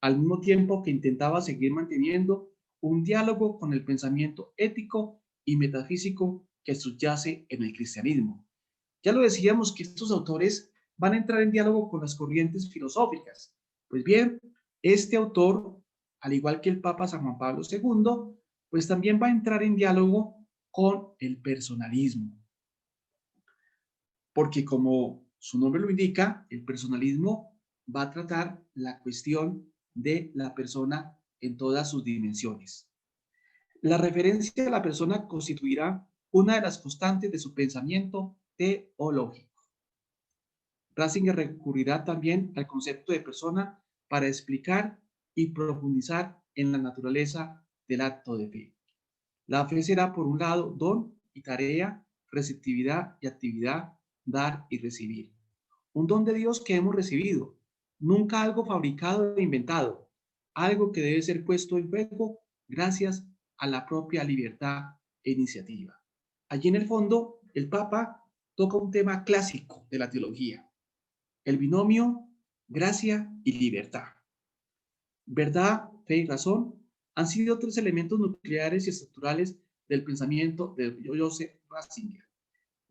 al mismo tiempo que intentaba seguir manteniendo un diálogo con el pensamiento ético y metafísico que subyace en el cristianismo. Ya lo decíamos que estos autores van a entrar en diálogo con las corrientes filosóficas. Pues bien, este autor, al igual que el Papa San Juan Pablo II, pues también va a entrar en diálogo con el personalismo. Porque como su nombre lo indica, el personalismo va a tratar la cuestión de la persona en todas sus dimensiones. La referencia a la persona constituirá una de las constantes de su pensamiento teológico. Ratzinger recurrirá también al concepto de persona para explicar y profundizar en la naturaleza del acto de fe. La fe será, por un lado, don y tarea, receptividad y actividad, dar y recibir. Un don de Dios que hemos recibido, nunca algo fabricado e inventado, algo que debe ser puesto en juego gracias a la propia libertad e iniciativa. Allí en el fondo, el Papa toca un tema clásico de la teología, el binomio gracia y libertad. Verdad, fe y razón han sido tres elementos nucleares y estructurales del pensamiento de Joseph Ratzinger.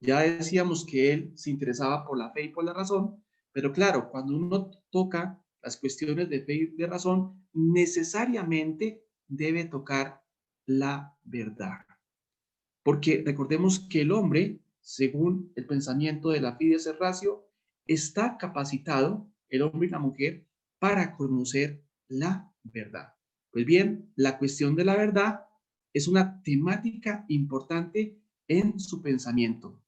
Ya decíamos que él se interesaba por la fe y por la razón, pero claro, cuando uno toca las cuestiones de fe y de razón, necesariamente debe tocar la verdad. Porque recordemos que el hombre, según el pensamiento de la Fides Ratio, está capacitado, el hombre y la mujer, para conocer la verdad. Pues bien, la cuestión de la verdad es una temática importante en su pensamiento.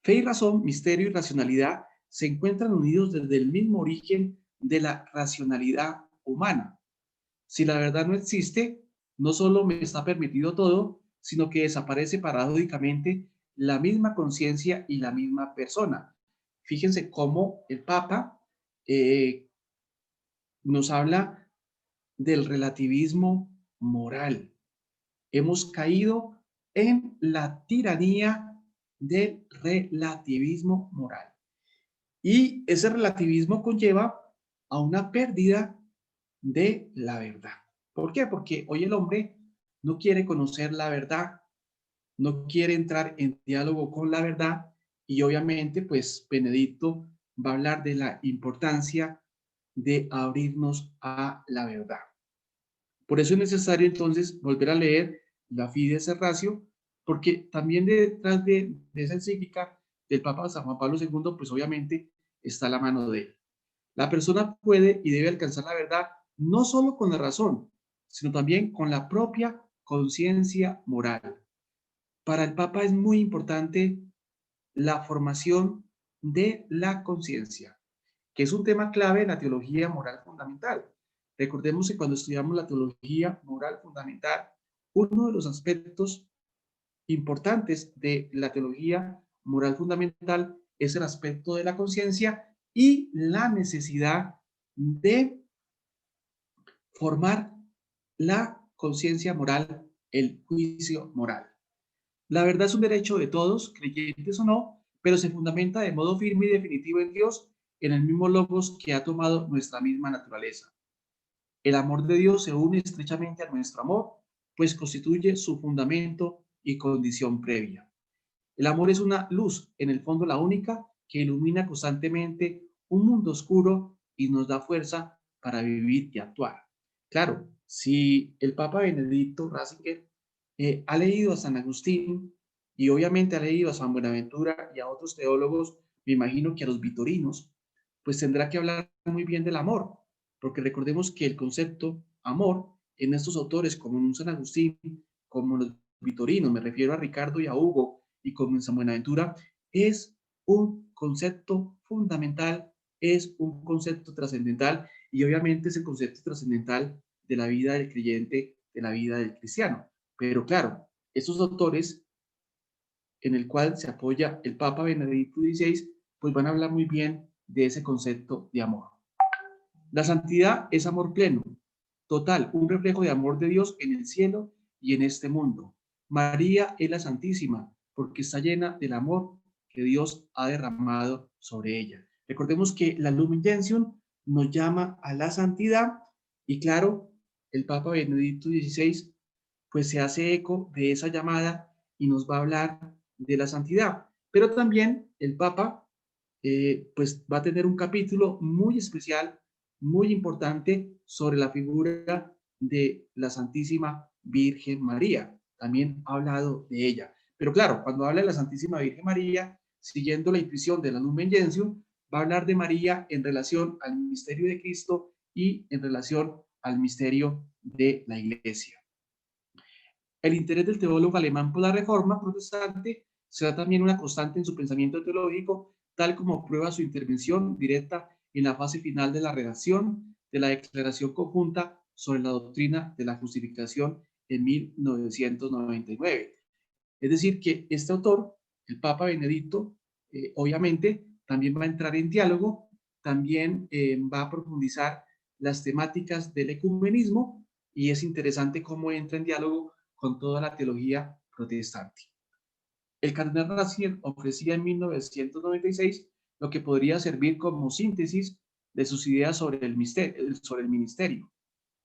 Fe y razón, misterio y racionalidad se encuentran unidos desde el mismo origen de la racionalidad humana. Si la verdad no existe, no solo me está permitido todo, sino que desaparece paradójicamente la misma conciencia y la misma persona. Fíjense cómo el Papa nos habla del relativismo moral. Hemos caído en la tiranía del relativismo moral. Y ese relativismo conlleva a una pérdida de la verdad. ¿Por qué? Porque hoy el hombre no quiere conocer la verdad, no quiere entrar en diálogo con la verdad y obviamente pues Benedicto va a hablar de la importancia de abrirnos a la verdad. Por eso es necesario entonces volver a leer la Fides Ratio, porque también detrás de esa encíclica del Papa San Juan Pablo II, pues obviamente está la mano de él. La persona puede y debe alcanzar la verdad no solo con la razón, sino también con la propia conciencia moral. Para el Papa es muy importante la formación de la conciencia, que es un tema clave en la teología moral fundamental. Recordemos que cuando estudiamos la teología moral fundamental, uno de los aspectos importantes de la teología moral fundamental es el aspecto de la conciencia y la necesidad de formar la conciencia moral, el juicio moral. La verdad es un derecho de todos, creyentes o no, pero se fundamenta de modo firme y definitivo en Dios, en el mismo logos que ha tomado nuestra misma naturaleza. El amor de Dios se une estrechamente a nuestro amor, pues constituye su fundamento y condición previa. El amor es una luz, en el fondo la única, que ilumina constantemente un mundo oscuro y nos da fuerza para vivir y actuar. Claro, si el Papa Benedicto Ratzinger ha leído a San Agustín y obviamente ha leído a San Buenaventura y a otros teólogos, me imagino que a los vitorinos, pues tendrá que hablar muy bien del amor, porque recordemos que el concepto amor en estos autores como en San Agustín, como en los vitorinos, me refiero a Ricardo y a Hugo, y como en San Buenaventura, es un concepto fundamental, es un concepto trascendental, y obviamente es el concepto trascendental de la vida del creyente, de la vida del cristiano. Pero claro, estos autores en el cual se apoya el Papa Benedicto XVI, pues van a hablar muy bien de ese concepto de amor. La santidad es amor pleno, total, un reflejo de amor de Dios en el cielo y en este mundo. María es la Santísima porque está llena del amor que Dios ha derramado sobre ella. Recordemos que la Lumen Gentium nos llama a la santidad y claro, el Papa Benedicto XVI pues se hace eco de esa llamada y nos va a hablar de la santidad. Pero también el Papa pues va a tener un capítulo muy especial, muy importante sobre la figura de la Santísima Virgen María. También ha hablado de ella. Pero claro, cuando habla de la Santísima Virgen María, siguiendo la intuición de la Lumen Gentium, va a hablar de María en relación al misterio de Cristo y en relación al misterio de la Iglesia. El interés del teólogo alemán por la Reforma protestante será también una constante en su pensamiento teológico, tal como prueba su intervención directa en la fase final de la redacción de la Declaración Conjunta sobre la Doctrina de la Justificación en 1999. Es decir, que este autor, el Papa Benedicto, obviamente también va a entrar en diálogo, también va a profundizar las temáticas del ecumenismo y es interesante cómo entra en diálogo con toda la teología protestante. El cardenal Ratzinger ofrecía en 1996 lo que podría servir como síntesis de sus ideas sobre el ministerio.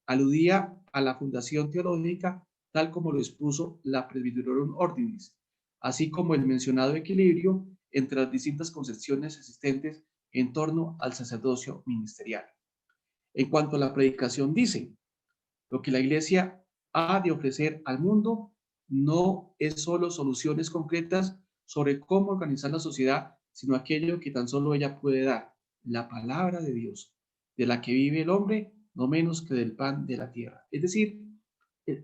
Aludía a la fundación teológica tal como lo expuso la Presbyterorum Ordinis, así como el mencionado equilibrio entre las distintas concepciones existentes en torno al sacerdocio ministerial. En cuanto a la predicación, dice, lo que la Iglesia ha de ofrecer al mundo no es solo soluciones concretas sobre cómo organizar la sociedad, sino aquello que tan solo ella puede dar, la palabra de Dios, de la que vive el hombre, no menos que del pan de la tierra. Es decir,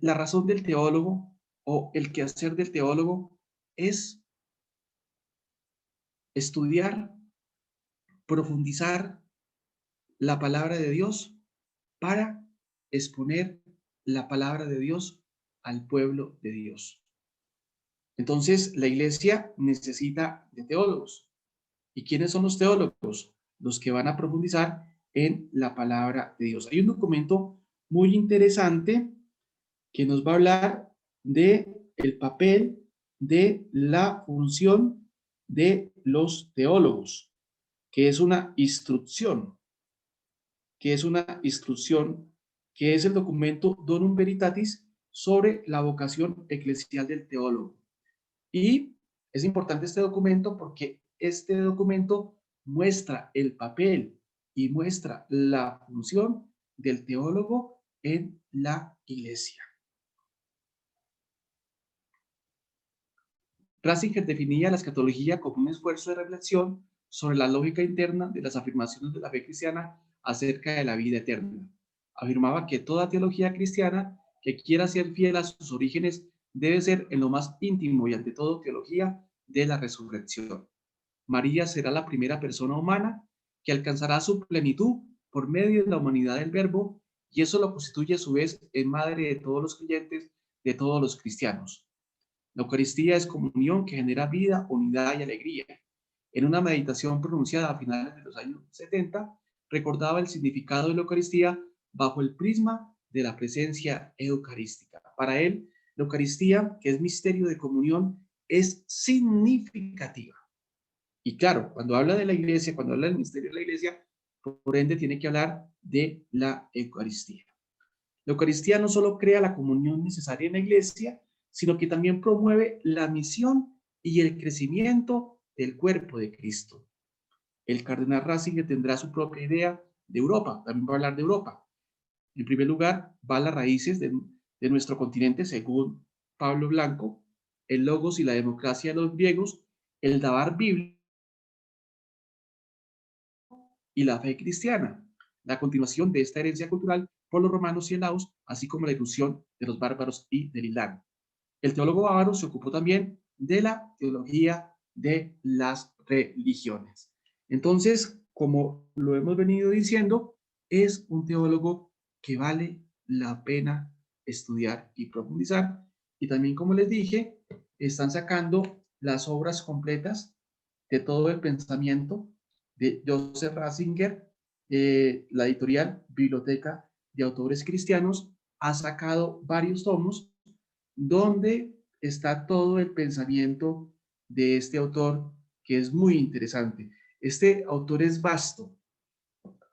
la razón del teólogo o el quehacer del teólogo es estudiar, profundizar la palabra de Dios para exponer la palabra de Dios al pueblo de Dios. Entonces, la iglesia necesita de teólogos. ¿Y quiénes son los teólogos? Los que van a profundizar en la palabra de Dios. Hay un documento muy interesante que nos va a hablar de el papel de la función de los teólogos, que es una instrucción, que es el documento Donum Veritatis sobre la vocación eclesial del teólogo. Y es importante este documento porque este documento muestra el papel y muestra la función del teólogo en la iglesia. Ratzinger definía la escatología como un esfuerzo de reflexión sobre la lógica interna de las afirmaciones de la fe cristiana acerca de la vida eterna. Afirmaba que toda teología cristiana que quiera ser fiel a sus orígenes debe ser en lo más íntimo y ante todo teología de la resurrección. María será la primera persona humana que alcanzará su plenitud por medio de la humanidad del Verbo y eso lo constituye a su vez en madre de todos los creyentes, de todos los cristianos. La Eucaristía es comunión que genera vida, unidad y alegría. En una meditación pronunciada a finales de los años 70, recordaba el significado de la Eucaristía bajo el prisma de la presencia eucarística. Para él, la Eucaristía, que es misterio de comunión, es significativa. Y claro, cuando habla de la iglesia, cuando habla del misterio de la iglesia, por ende tiene que hablar de la Eucaristía. La Eucaristía no solo crea la comunión necesaria en la iglesia, sino que también promueve la misión y el crecimiento del cuerpo de Cristo. El cardenal Ratzinger tendrá su propia idea de Europa, también va a hablar de Europa. En primer lugar, va a las raíces de nuestro continente, según Pablo Blanco. el logos y la democracia de los griegos, el Dabar bíblico y la fe cristiana, la continuación de esta herencia cultural por los romanos y helaos, así como la ilusión de los bárbaros y del Islam. El teólogo bávaro se ocupó también de la teología de las religiones. Entonces, como lo hemos venido diciendo, es un teólogo que vale la pena estudiar y profundizar. Y también, como les dije, están sacando las obras completas de todo el pensamiento de Joseph Ratzinger. La editorial Biblioteca de Autores Cristianos ha sacado varios tomos donde está todo el pensamiento de este autor, que es muy interesante. Este autor es vasto,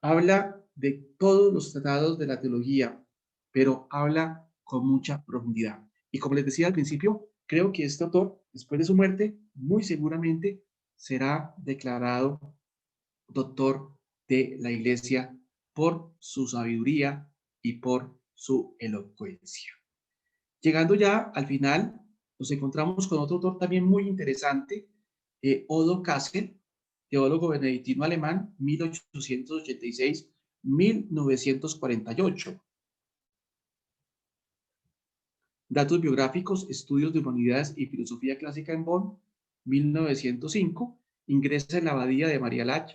habla de todos los tratados de la teología, pero habla con mucha profundidad. Y como les decía al principio, creo que este autor, después de su muerte, muy seguramente será declarado doctor de la Iglesia por su sabiduría y por su elocuencia. Llegando ya al final, nos encontramos con otro autor también muy interesante, Odo Kassel, teólogo benedictino alemán, 1886-1948. Datos biográficos, estudios de humanidades y filosofía clásica en Bonn, 1905. Ingresa en la abadía de María Lach,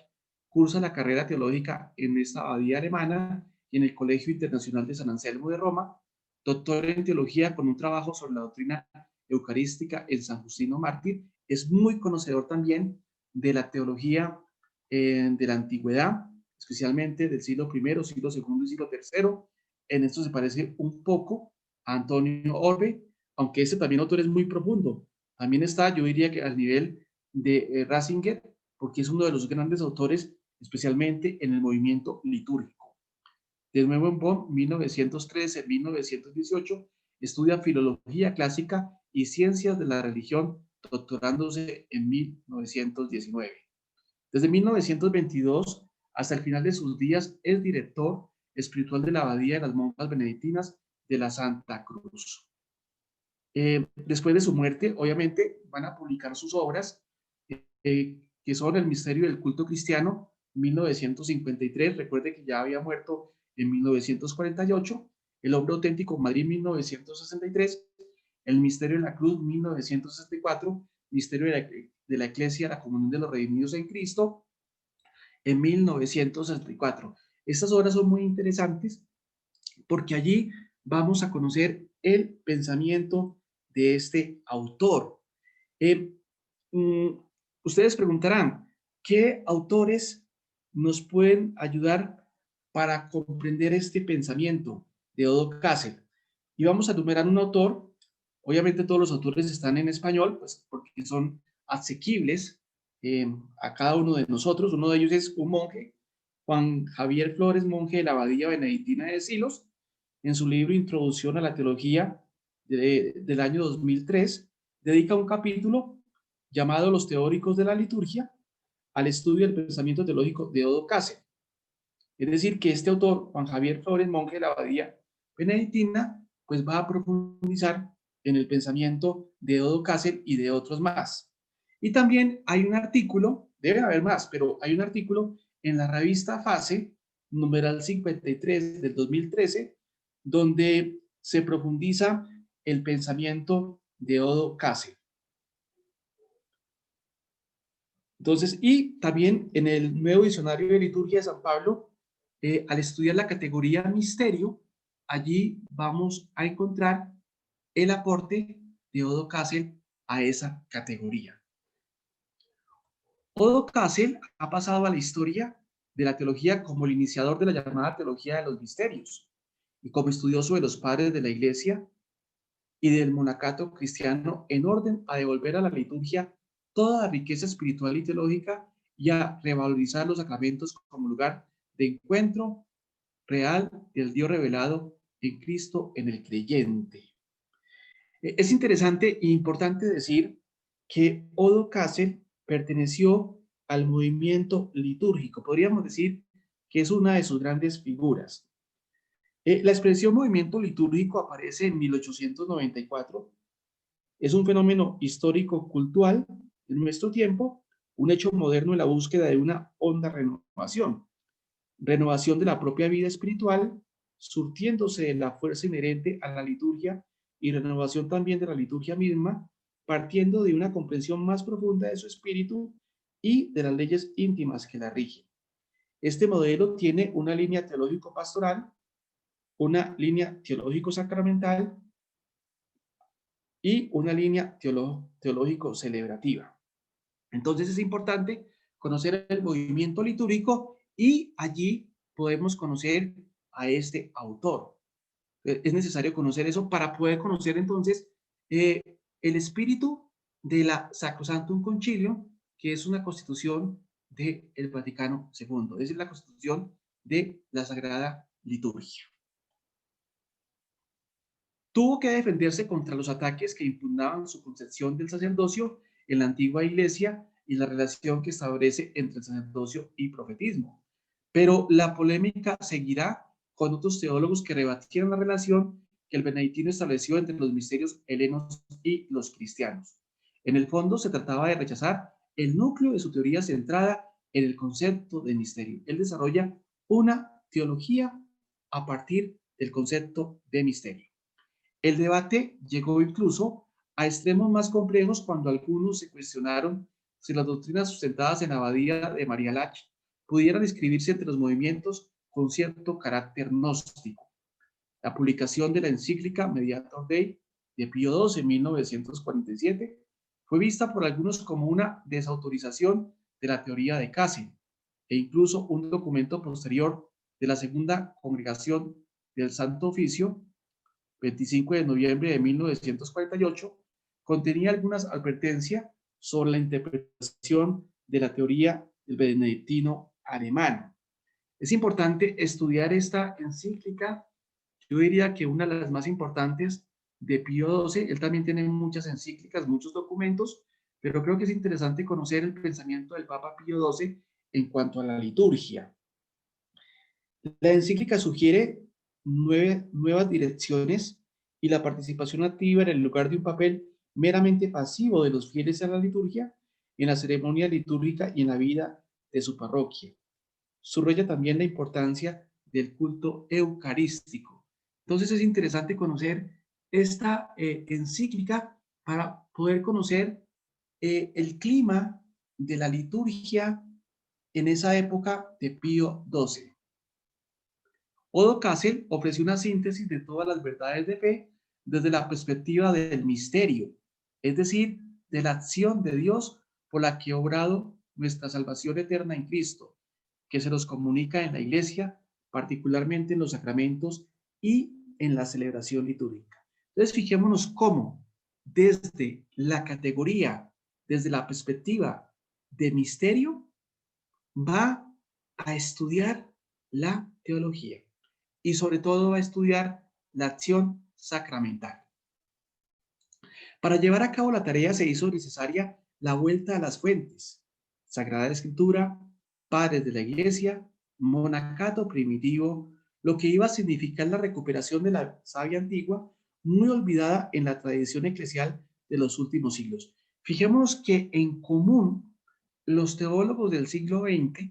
cursa la carrera teológica en esta abadía alemana y en el Colegio Internacional de San Anselmo de Roma, doctor en teología con un trabajo sobre la doctrina eucarística en San Justino Mártir. Es muy conocedor también de la teología de la antigüedad, especialmente del siglo I, siglo II y siglo III. En esto se parece un poco a Antonio Orbe, aunque ese también autor es muy profundo. También está, yo diría que al nivel de Ratzinger, porque es uno de los grandes autores, especialmente en el movimiento litúrgico. De nuevo en Bonn, 1913-1918, estudia filología clásica y ciencias de la religión, doctorándose en 1919. Desde 1922 hasta el final de sus días es director espiritual de la Abadía de las Monjas Benedictinas de la Santa Cruz. Después de su muerte, obviamente, van a publicar sus obras, que son El misterio del culto cristiano, 1953, recuerde que ya había muerto en 1948, El hombre auténtico, Madrid, 1963, El misterio de la cruz, 1964, Misterio de la Iglesia, la comunión de los redimidos en Cristo, en 1964. Estas obras son muy interesantes porque allí vamos a conocer el pensamiento de este autor. Eh, mm, Ustedes preguntarán, ¿qué autores nos pueden ayudar para comprender este pensamiento de Odo Kassel? Y vamos a enumerar un autor. Obviamente todos los autores están en español, pues porque son asequibles a cada uno de nosotros. Uno de ellos es un monje, Juan Javier Flores, monje de la Abadía Benedictina de Silos, en su libro Introducción a la Teología del año 2003, dedica un capítulo llamado Los teóricos de la liturgia al estudio del pensamiento teológico de Odo Kassel. Es decir, que este autor, Juan Javier Flores, monje de la Abadía Benedictina, pues va a profundizar en el pensamiento de Odo Kassel y de otros más. Y también hay un artículo, debe haber más, pero hay un artículo en la revista Fase, numeral 53 del 2013, donde se profundiza el pensamiento de Odo Kassel. Entonces, y también en el nuevo diccionario de liturgia de San Pablo, al estudiar la categoría misterio, allí vamos a encontrar el aporte de Odo Kassel a esa categoría. Odo Kassel ha pasado a la historia de la teología como el iniciador de la llamada teología de los misterios y como estudioso de los padres de la Iglesia y del monacato cristiano en orden a devolver a la liturgia toda la riqueza espiritual y teológica y a revalorizar los sacramentos como lugar de encuentro real del Dios revelado en Cristo en el creyente. Es interesante e importante decir que Odo Kassel perteneció al movimiento litúrgico. Podríamos decir que es una de sus grandes figuras. La expresión movimiento litúrgico aparece en 1894 Es un fenómeno histórico-cultural en nuestro tiempo, un hecho moderno en la búsqueda de una honda renovación. Renovación de la propia vida espiritual, surtiéndose de la fuerza inherente a la liturgia y renovación también de la liturgia misma, partiendo de una comprensión más profunda de su espíritu y de las leyes íntimas que la rigen. Este modelo tiene una línea teológico-pastoral, una línea teológico-sacramental y una línea teológico-celebrativa. Entonces es importante conocer el movimiento litúrgico y allí podemos conocer a este autor. Es necesario conocer eso para poder conocer entonces el espíritu de la Sacrosanctum Concilium, que es una constitución del Vaticano II, es decir, la constitución de la Sagrada Liturgia. Tuvo que defenderse contra los ataques que impugnaban su concepción del sacerdocio en la antigua iglesia y la relación que establece entre el sacerdocio y profetismo. Pero la polémica seguirá con otros teólogos que rebatieron la relación que el benedictino estableció entre los misterios helenos y los cristianos. En el fondo se trataba de rechazar el núcleo de su teoría centrada en el concepto de misterio. Él desarrolla una teología a partir del concepto de misterio. El debate llegó incluso a extremos más complejos cuando algunos se cuestionaron si las doctrinas sustentadas en la abadía de Marialach pudieran inscribirse entre los movimientos con cierto carácter gnóstico. La publicación de la encíclica Mediator Dei de Pío XII en 1947 fue vista por algunos como una desautorización de la teoría de Cassel, e incluso un documento posterior de la Segunda Congregación del Santo Oficio 25 de noviembre de 1948, contenía algunas advertencias sobre la interpretación de la teoría del benedictino alemán. Es importante estudiar esta encíclica. Yo diría que una de las más importantes de Pío XII, él también tiene muchas encíclicas, muchos documentos, pero creo que es interesante conocer el pensamiento del Papa Pío XII en cuanto a la liturgia. La encíclica sugiere nuevas direcciones y la participación activa en el lugar de un papel meramente pasivo de los fieles a la liturgia, en la ceremonia litúrgica y en la vida de su parroquia. Subraya también la importancia del culto eucarístico. Entonces es interesante conocer esta encíclica para poder conocer el clima de la liturgia en esa época de Pío XII. Odo Kassel ofreció una síntesis de todas las verdades de fe desde la perspectiva del misterio, es decir, de la acción de Dios por la que ha obrado nuestra salvación eterna en Cristo, que se nos comunica en la Iglesia, particularmente en los sacramentos y en la celebración litúrgica. Entonces, fijémonos cómo desde la categoría, desde la perspectiva de misterio, va a estudiar la teología y sobre todo va a estudiar la acción sacramental. Para llevar a cabo la tarea se hizo necesaria la vuelta a las fuentes, Sagrada Escritura, padres de la Iglesia, monacato primitivo, lo que iba a significar la recuperación de la savia antigua, muy olvidada en la tradición eclesial de los últimos siglos. Fijémonos que en común los teólogos del siglo XX,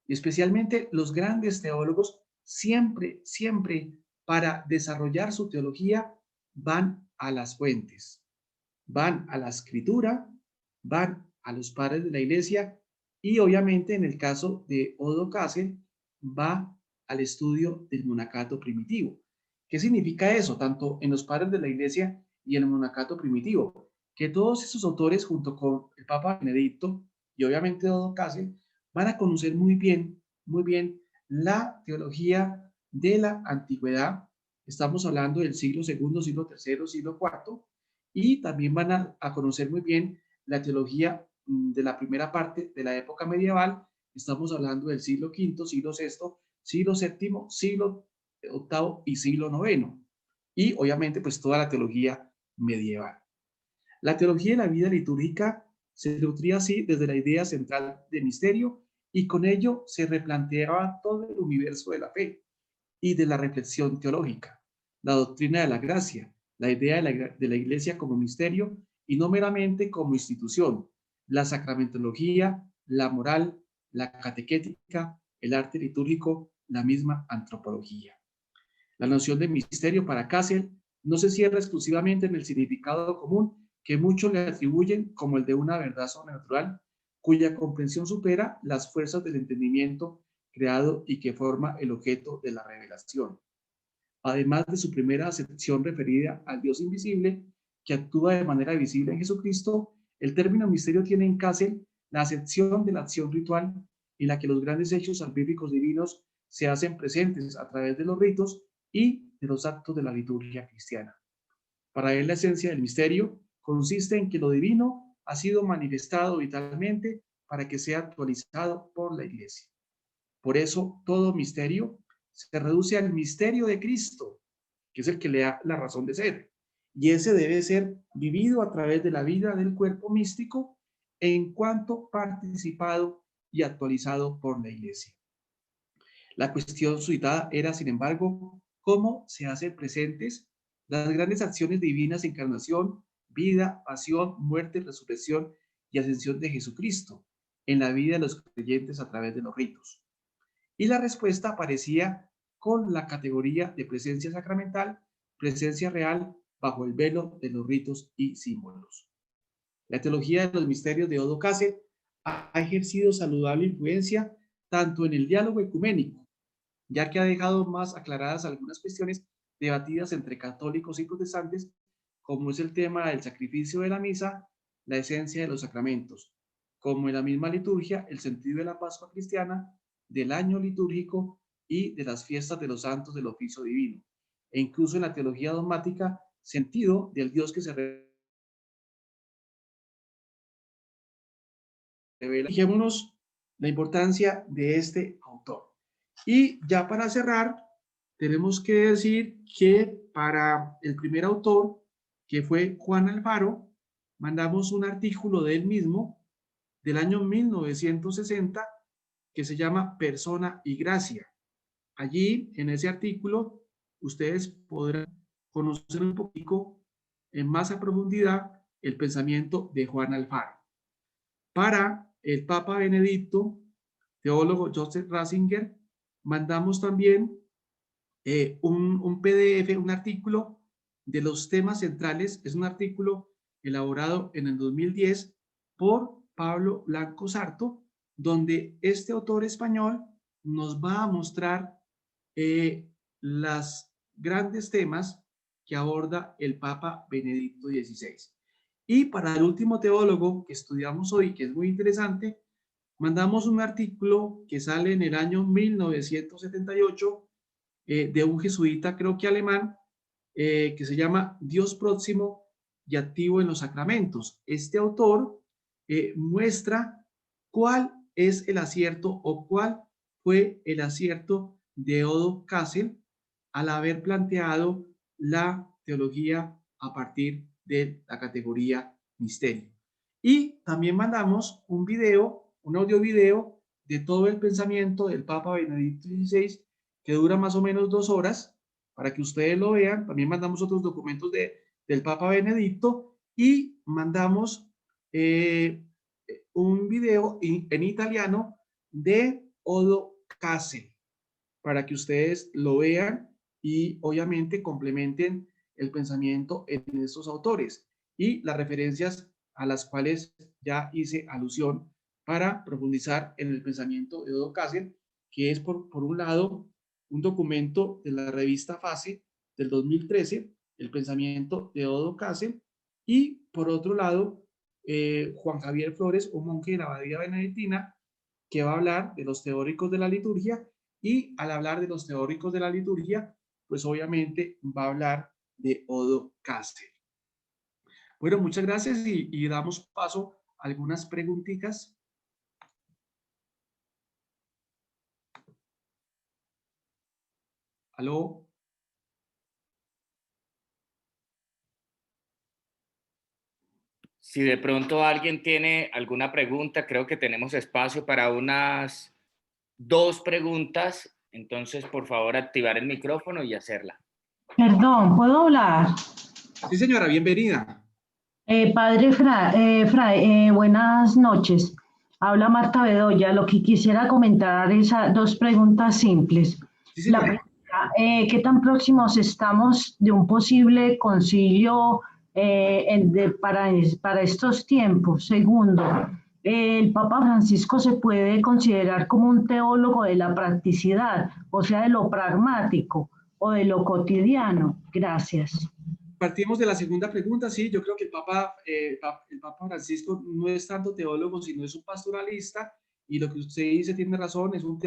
especialmente los grandes teólogos, siempre para desarrollar su teología van a las fuentes, van a la escritura, van a los padres de la iglesia y obviamente en el caso de Odo Kassel va al estudio del monacato primitivo. ¿Qué significa eso? Tanto en los padres de la iglesia y en el monacato primitivo, que todos esos autores junto con el Papa Benedicto y obviamente Odo Kassel van a conocer muy bien la teología de la antigüedad. Estamos hablando del siglo II, siglo III, siglo IV, y también van a conocer muy bien la teología de la primera parte de la época medieval. Estamos hablando del siglo V, siglo VI, siglo VII, siglo VIII y siglo IX. Y obviamente pues toda la teología medieval. La teología de la vida litúrgica se nutría así desde la idea central de misterio y con ello se replanteaba todo el universo de la fe y de la reflexión teológica, la doctrina de la gracia, la idea de la iglesia como misterio y no meramente como institución, la sacramentología, la moral, la catequética, el arte litúrgico, la misma antropología. La noción de misterio para Cassel no se cierra exclusivamente en el significado común que muchos le atribuyen como el de una verdad sobrenatural, cuya comprensión supera las fuerzas del entendimiento creado y que forma el objeto de la revelación. Además de su primera acepción referida al Dios invisible, que actúa de manera visible en Jesucristo, el término misterio tiene en Cassel la acepción de la acción ritual en la que los grandes hechos salvíficos divinos se hacen presentes a través de los ritos y de los actos de la liturgia cristiana. Para él, la esencia del misterio consiste en que lo divino ha sido manifestado vitalmente para que sea actualizado por la Iglesia. Por eso, todo misterio se reduce al misterio de Cristo, que es el que le da la razón de ser. Y ese debe ser vivido a través de la vida del cuerpo místico en cuanto participado y actualizado por la Iglesia. La cuestión suscitada era, sin embargo, cómo se hacen presentes las grandes acciones divinas de encarnación, vida, pasión, muerte, resurrección y ascensión de Jesucristo en la vida de los creyentes a través de los ritos. Y la respuesta aparecía con la categoría de presencia sacramental, presencia real bajo el velo de los ritos y símbolos. La teología de los misterios de Odo Cassel ha ejercido saludable influencia tanto en el diálogo ecuménico, ya que ha dejado más aclaradas algunas cuestiones debatidas entre católicos y protestantes, como es el tema del sacrificio de la misa, la esencia de los sacramentos, como en la misma liturgia, el sentido de la Pascua cristiana, del año litúrgico y de las fiestas de los santos del oficio divino, e incluso en la teología dogmática, sentido del Dios que se revela. Fijémonos la importancia de este autor. Y ya para cerrar, tenemos que decir que para el primer autor, que fue Juan Alfaro, mandamos un artículo de él mismo del año 1960 que se llama Persona y Gracia. Allí, en ese artículo, ustedes podrán conocer un poquito en más a profundidad el pensamiento de Juan Alfaro. Para el Papa Benedicto, teólogo Joseph Ratzinger, mandamos también un PDF, un artículo de los temas centrales. Es un artículo elaborado en el 2010 por Pablo Blanco Sarto, donde este autor español nos va a mostrar los grandes temas que aborda el Papa Benedicto XVI. Y para el último teólogo que estudiamos hoy, que es muy interesante, mandamos un artículo que sale en el año 1978 de un jesuita, creo que alemán, que se llama Dios próximo y activo en los sacramentos. Este autor muestra cuál es el acierto o cuál fue el acierto de Odo Cassel al haber planteado la teología a partir de la categoría misterio. Y también mandamos un video, un audio video de todo el pensamiento del Papa Benedicto XVI, que dura más o menos 2 horas, para que ustedes lo vean. También mandamos otros documentos del Papa Benedicto y mandamos un video en italiano de Odo Cassel, para que ustedes lo vean y obviamente complementen el pensamiento en estos autores y las referencias a las cuales ya hice alusión para profundizar en el pensamiento de Odo Cassel, que es por un lado un documento de la revista Fase del 2013, el pensamiento de Odo Cassel, y por otro lado Juan Javier Flores, un monje de la abadía benedictina, que va a hablar de los teóricos de la liturgia, y al hablar de los teóricos de la liturgia, pues obviamente va a hablar de Odo Cassel. Bueno, muchas gracias y damos paso a algunas preguntitas. ¿Aló? Si de pronto alguien tiene alguna pregunta, creo que tenemos espacio para unas 2 preguntas. Entonces, por favor, activar el micrófono y hacerla. Perdón, ¿puedo hablar? Sí, señora, bienvenida. Buenas noches. Habla Marta Bedoya. Lo que quisiera comentar es dos preguntas simples. Sí, La señora. primera, ¿qué tan próximos estamos de un posible concilio para estos tiempos? Segundo, ¿el Papa Francisco se puede considerar como un teólogo de la practicidad, o sea, de lo pragmático o de lo cotidiano? Gracias. Partimos de la segunda pregunta. Sí, yo creo que el Papa Francisco no es tanto teólogo, sino es un pastoralista, y lo que usted dice tiene razón, es un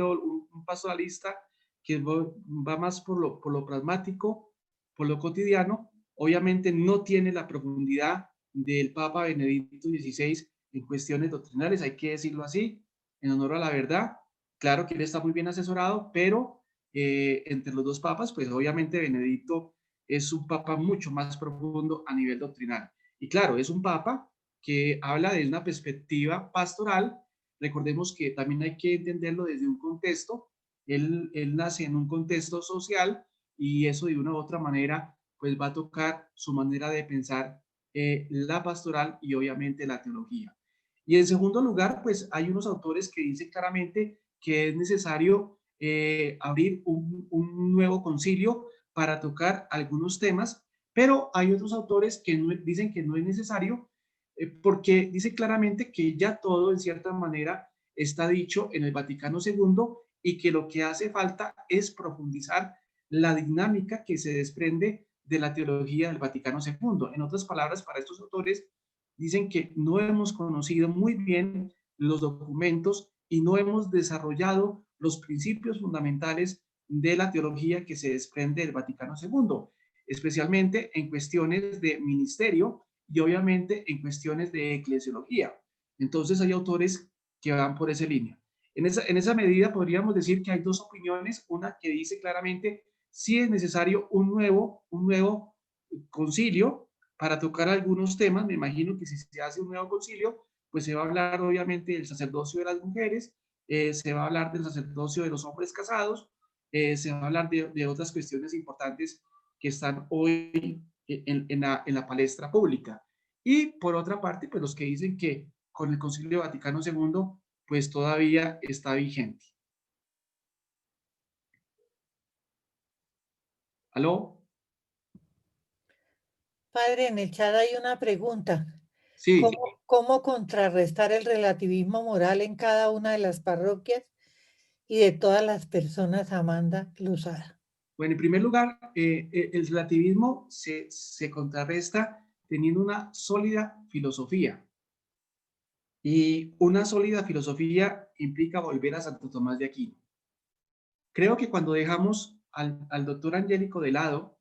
pastoralista que va más por lo pragmático, por lo cotidiano. Obviamente no tiene la profundidad del Papa Benedicto XVI en cuestiones doctrinales, hay que decirlo así, en honor a la verdad. Claro que él está muy bien asesorado, pero entre los dos papas, pues obviamente Benedicto es un papa mucho más profundo a nivel doctrinal. Y claro, es un papa que habla de una perspectiva pastoral. Recordemos que también hay que entenderlo desde un contexto. Él nace en un contexto social, y eso de una u otra manera pues va a tocar su manera de pensar la pastoral y obviamente la teología. Y en segundo lugar, pues hay unos autores que dicen claramente que es necesario abrir un nuevo concilio para tocar algunos temas, pero hay otros autores que dicen que no es necesario, porque dice claramente que ya todo en cierta manera está dicho en el Vaticano II, y que lo que hace falta es profundizar la dinámica que se desprende de la teología del Vaticano II. En otras palabras, para estos autores dicen que no hemos conocido muy bien los documentos y no hemos desarrollado los principios fundamentales de la teología que se desprende del Vaticano II, especialmente en cuestiones de ministerio y obviamente en cuestiones de eclesiología. Entonces hay autores que van por esa línea. En esa medida podríamos decir que hay dos opiniones, una que dice claramente si es necesario un nuevo concilio para tocar algunos temas. Me imagino que si se hace un nuevo concilio, pues se va a hablar obviamente del sacerdocio de las mujeres, se va a hablar del sacerdocio de los hombres casados, se va a hablar de otras cuestiones importantes que están hoy en la palestra pública. Y por otra parte, pues los que dicen que con el Concilio Vaticano II, pues todavía está vigente. ¿Aló? Padre, en el chat hay una pregunta. Sí. ¿Cómo contrarrestar el relativismo moral en cada una de las parroquias y de todas las personas? Amanda Luzada. Bueno, en primer lugar, el relativismo se contrarresta teniendo una sólida filosofía. Y una sólida filosofía implica volver a Santo Tomás de Aquino. Creo que cuando dejamos al doctor Angélico de lado,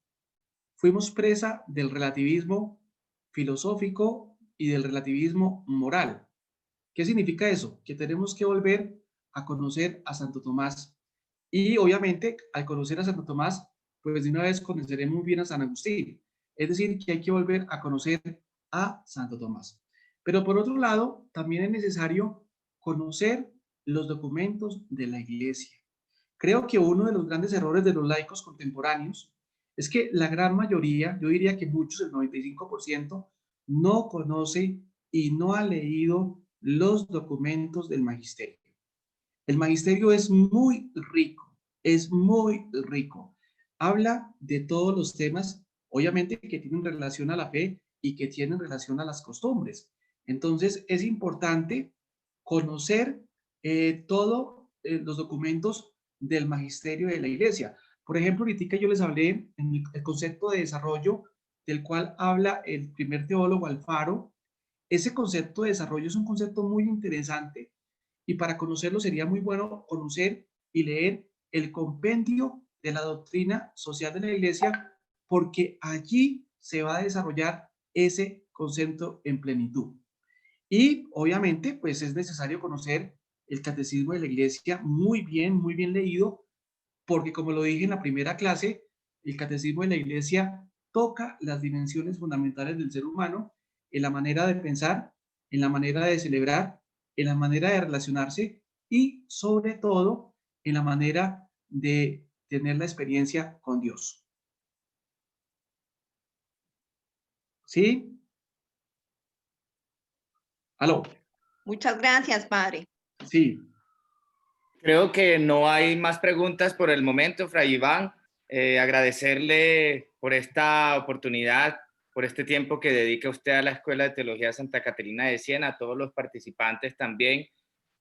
fuimos presa del relativismo filosófico y del relativismo moral. ¿Qué significa eso? Que tenemos que volver a conocer a Santo Tomás. Y obviamente, al conocer a Santo Tomás, pues de una vez conoceremos muy bien a San Agustín. Es decir, que hay que volver a conocer a Santo Tomás. Pero por otro lado, también es necesario conocer los documentos de la Iglesia. Creo que uno de los grandes errores de los laicos contemporáneos es que la gran mayoría, yo diría que muchos, el 95%, no conoce y no ha leído los documentos del magisterio. El magisterio es muy rico. Habla de todos los temas, obviamente que tienen relación a la fe y que tienen relación a las costumbres. Entonces es importante conocer todos los documentos del magisterio de la iglesia. Por ejemplo, ahorita yo les hablé en el concepto de desarrollo del cual habla el primer teólogo Alfaro. Ese concepto de desarrollo es un concepto muy interesante, y para conocerlo sería muy bueno conocer y leer el compendio de la doctrina social de la iglesia, porque allí se va a desarrollar ese concepto en plenitud. Y obviamente, pues es necesario conocer el catecismo de la iglesia muy bien leído, porque como lo dije en la primera clase, el catecismo de la iglesia toca las dimensiones fundamentales del ser humano en la manera de pensar, en la manera de celebrar, en la manera de relacionarse y sobre todo en la manera de tener la experiencia con Dios. ¿Sí? Aló, Muchas gracias, padre. sí, Creo que no hay más preguntas por el momento, Fray Iván. Agradecerle por esta oportunidad, por este tiempo que dedica usted a la Escuela de Teología Santa Caterina de Siena, a todos los participantes también,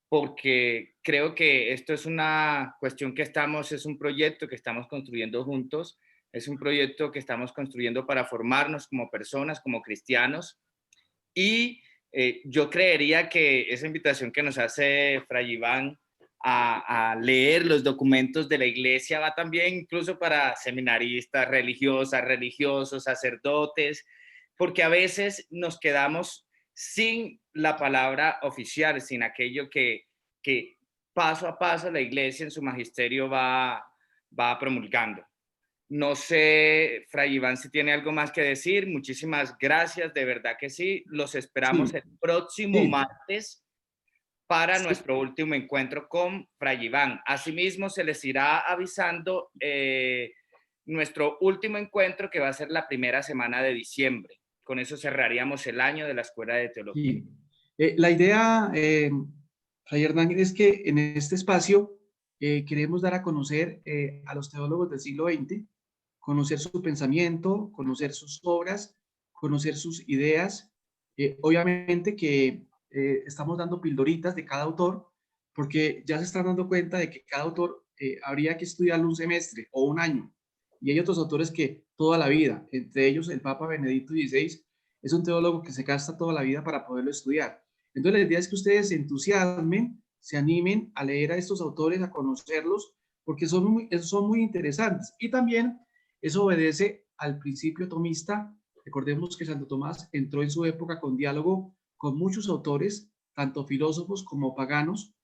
porque creo que esto es una cuestión es un proyecto que estamos construyendo juntos, es un proyecto que estamos construyendo para formarnos como personas, como cristianos, y yo creería que esa invitación que nos hace Fray Iván a leer los documentos de la iglesia va también incluso para seminaristas, religiosas, religiosos, sacerdotes, porque a veces nos quedamos sin la palabra oficial, sin aquello que paso a paso la iglesia en su magisterio va promulgando. No sé, Fray Iván, si tiene algo más que decir. Muchísimas gracias, de verdad que sí. Los esperamos sí, el próximo sí, martes para sí. nuestro último encuentro con Fray Iván. Asimismo, se les irá avisando nuestro último encuentro, que va a ser la primera semana de diciembre. Con eso cerraríamos el año de la Escuela de Teología. Sí. La idea, Fray Hernán, es que en este espacio queremos dar a conocer a los teólogos del siglo XX, conocer su pensamiento, conocer sus obras, conocer sus ideas. Obviamente que estamos dando pildoritas de cada autor, porque ya se están dando cuenta de que cada autor habría que estudiarlo un semestre o un año. Y hay otros autores que toda la vida, entre ellos el Papa Benedicto XVI, es un teólogo que se gasta toda la vida para poderlo estudiar. Entonces la idea es que ustedes se entusiasmen, se animen a leer a estos autores, a conocerlos, porque son muy interesantes. Y también eso obedece al principio tomista. Recordemos que Santo Tomás entró en su época con diálogo con muchos autores, tanto filósofos como paganos,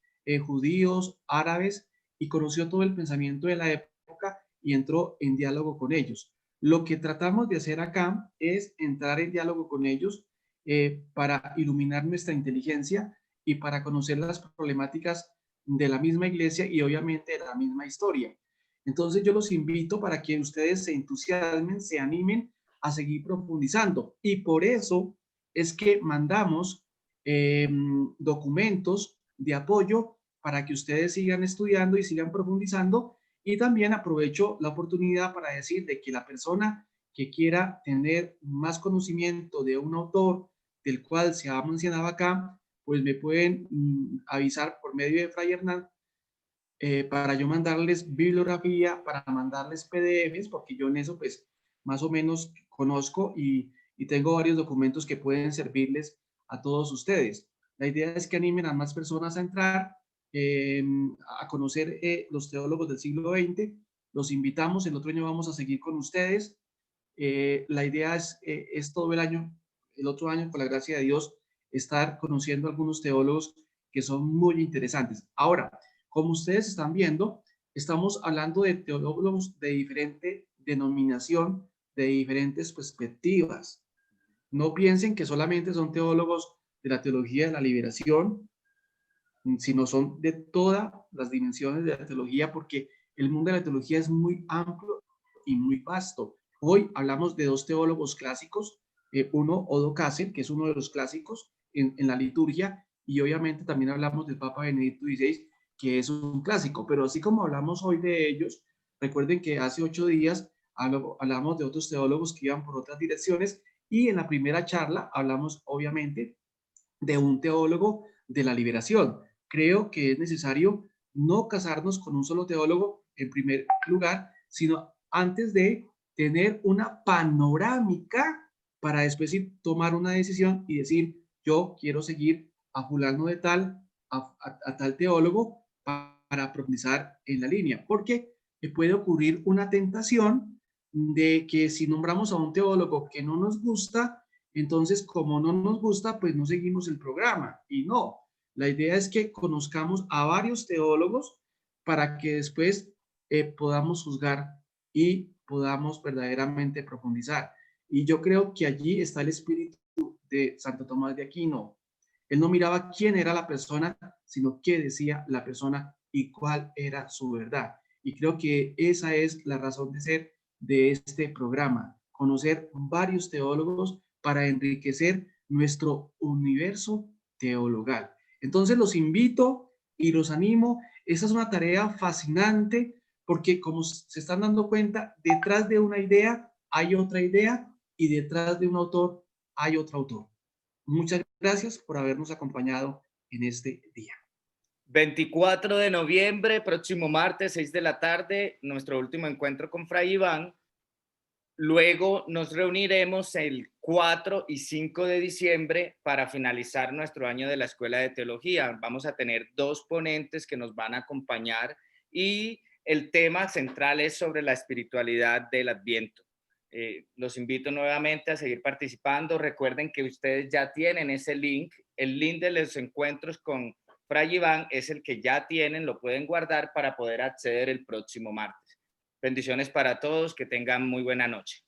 judíos, árabes, y conoció todo el pensamiento de la época y entró en diálogo con ellos. Lo que tratamos de hacer acá es entrar en diálogo con ellos para iluminar nuestra inteligencia y para conocer las problemáticas de la misma iglesia y obviamente de la misma historia. Entonces yo los invito para que ustedes se entusiasmen, se animen a seguir profundizando. Y por eso es que mandamos documentos de apoyo para que ustedes sigan estudiando y sigan profundizando. Y también aprovecho la oportunidad para decir de que la persona que quiera tener más conocimiento de un autor del cual se ha mencionado acá, pues me pueden avisar por medio de Fray Hernán para yo mandarles bibliografía, para mandarles PDFs, porque yo en eso pues más o menos conozco y tengo varios documentos que pueden servirles a todos ustedes. La idea es que animen a más personas a entrar, a conocer los teólogos del siglo XX. Los invitamos, el otro año vamos a seguir con ustedes. La idea es todo el año, el otro año, con la gracia de Dios, estar conociendo algunos teólogos que son muy interesantes. Ahora, como ustedes están viendo, estamos hablando de teólogos de diferente denominación, de diferentes perspectivas. No piensen que solamente son teólogos de la teología de la liberación, sino son de todas las dimensiones de la teología, porque el mundo de la teología es muy amplio y muy vasto. Hoy hablamos de dos teólogos clásicos, uno, Odo Cácer, que es uno de los clásicos en la liturgia, y obviamente también hablamos del Papa Benedicto XVI, que es un clásico, pero así como hablamos hoy de ellos, recuerden que hace 8 días hablamos de otros teólogos que iban por otras direcciones, y en la primera charla hablamos obviamente de un teólogo de la liberación. Creo que es necesario no casarnos con un solo teólogo en primer lugar, sino antes de tener una panorámica para después tomar una decisión y decir, yo quiero seguir a fulano de tal, a tal teólogo para profundizar en la línea, porque puede ocurrir una tentación de que si nombramos a un teólogo que no nos gusta, entonces como no nos gusta, pues no seguimos el programa. Y no, la idea es que conozcamos a varios teólogos para que después podamos juzgar y podamos verdaderamente profundizar. Y yo creo que allí está el espíritu de Santo Tomás de Aquino. Él no miraba quién era la persona, sino qué decía la persona y cuál era su verdad. Y creo que esa es la razón de ser de este programa, conocer varios teólogos para enriquecer nuestro universo teologal. Entonces los invito y los animo. Esa es una tarea fascinante porque, como se están dando cuenta, detrás de una idea hay otra idea y detrás de un autor hay otro autor. Muchas gracias por habernos acompañado en este día. 24 de noviembre, próximo martes, 6 de la tarde, nuestro último encuentro con Fray Iván. Luego nos reuniremos el 4 y 5 de diciembre para finalizar nuestro año de la Escuela de Teología. Vamos a tener 2 ponentes que nos van a acompañar y el tema central es sobre la espiritualidad del Adviento. Los invito nuevamente a seguir participando. Recuerden que ustedes ya tienen ese link. El link de los encuentros con Fray Iván es el que ya tienen, lo pueden guardar para poder acceder el próximo martes. Bendiciones para todos, que tengan muy buena noche.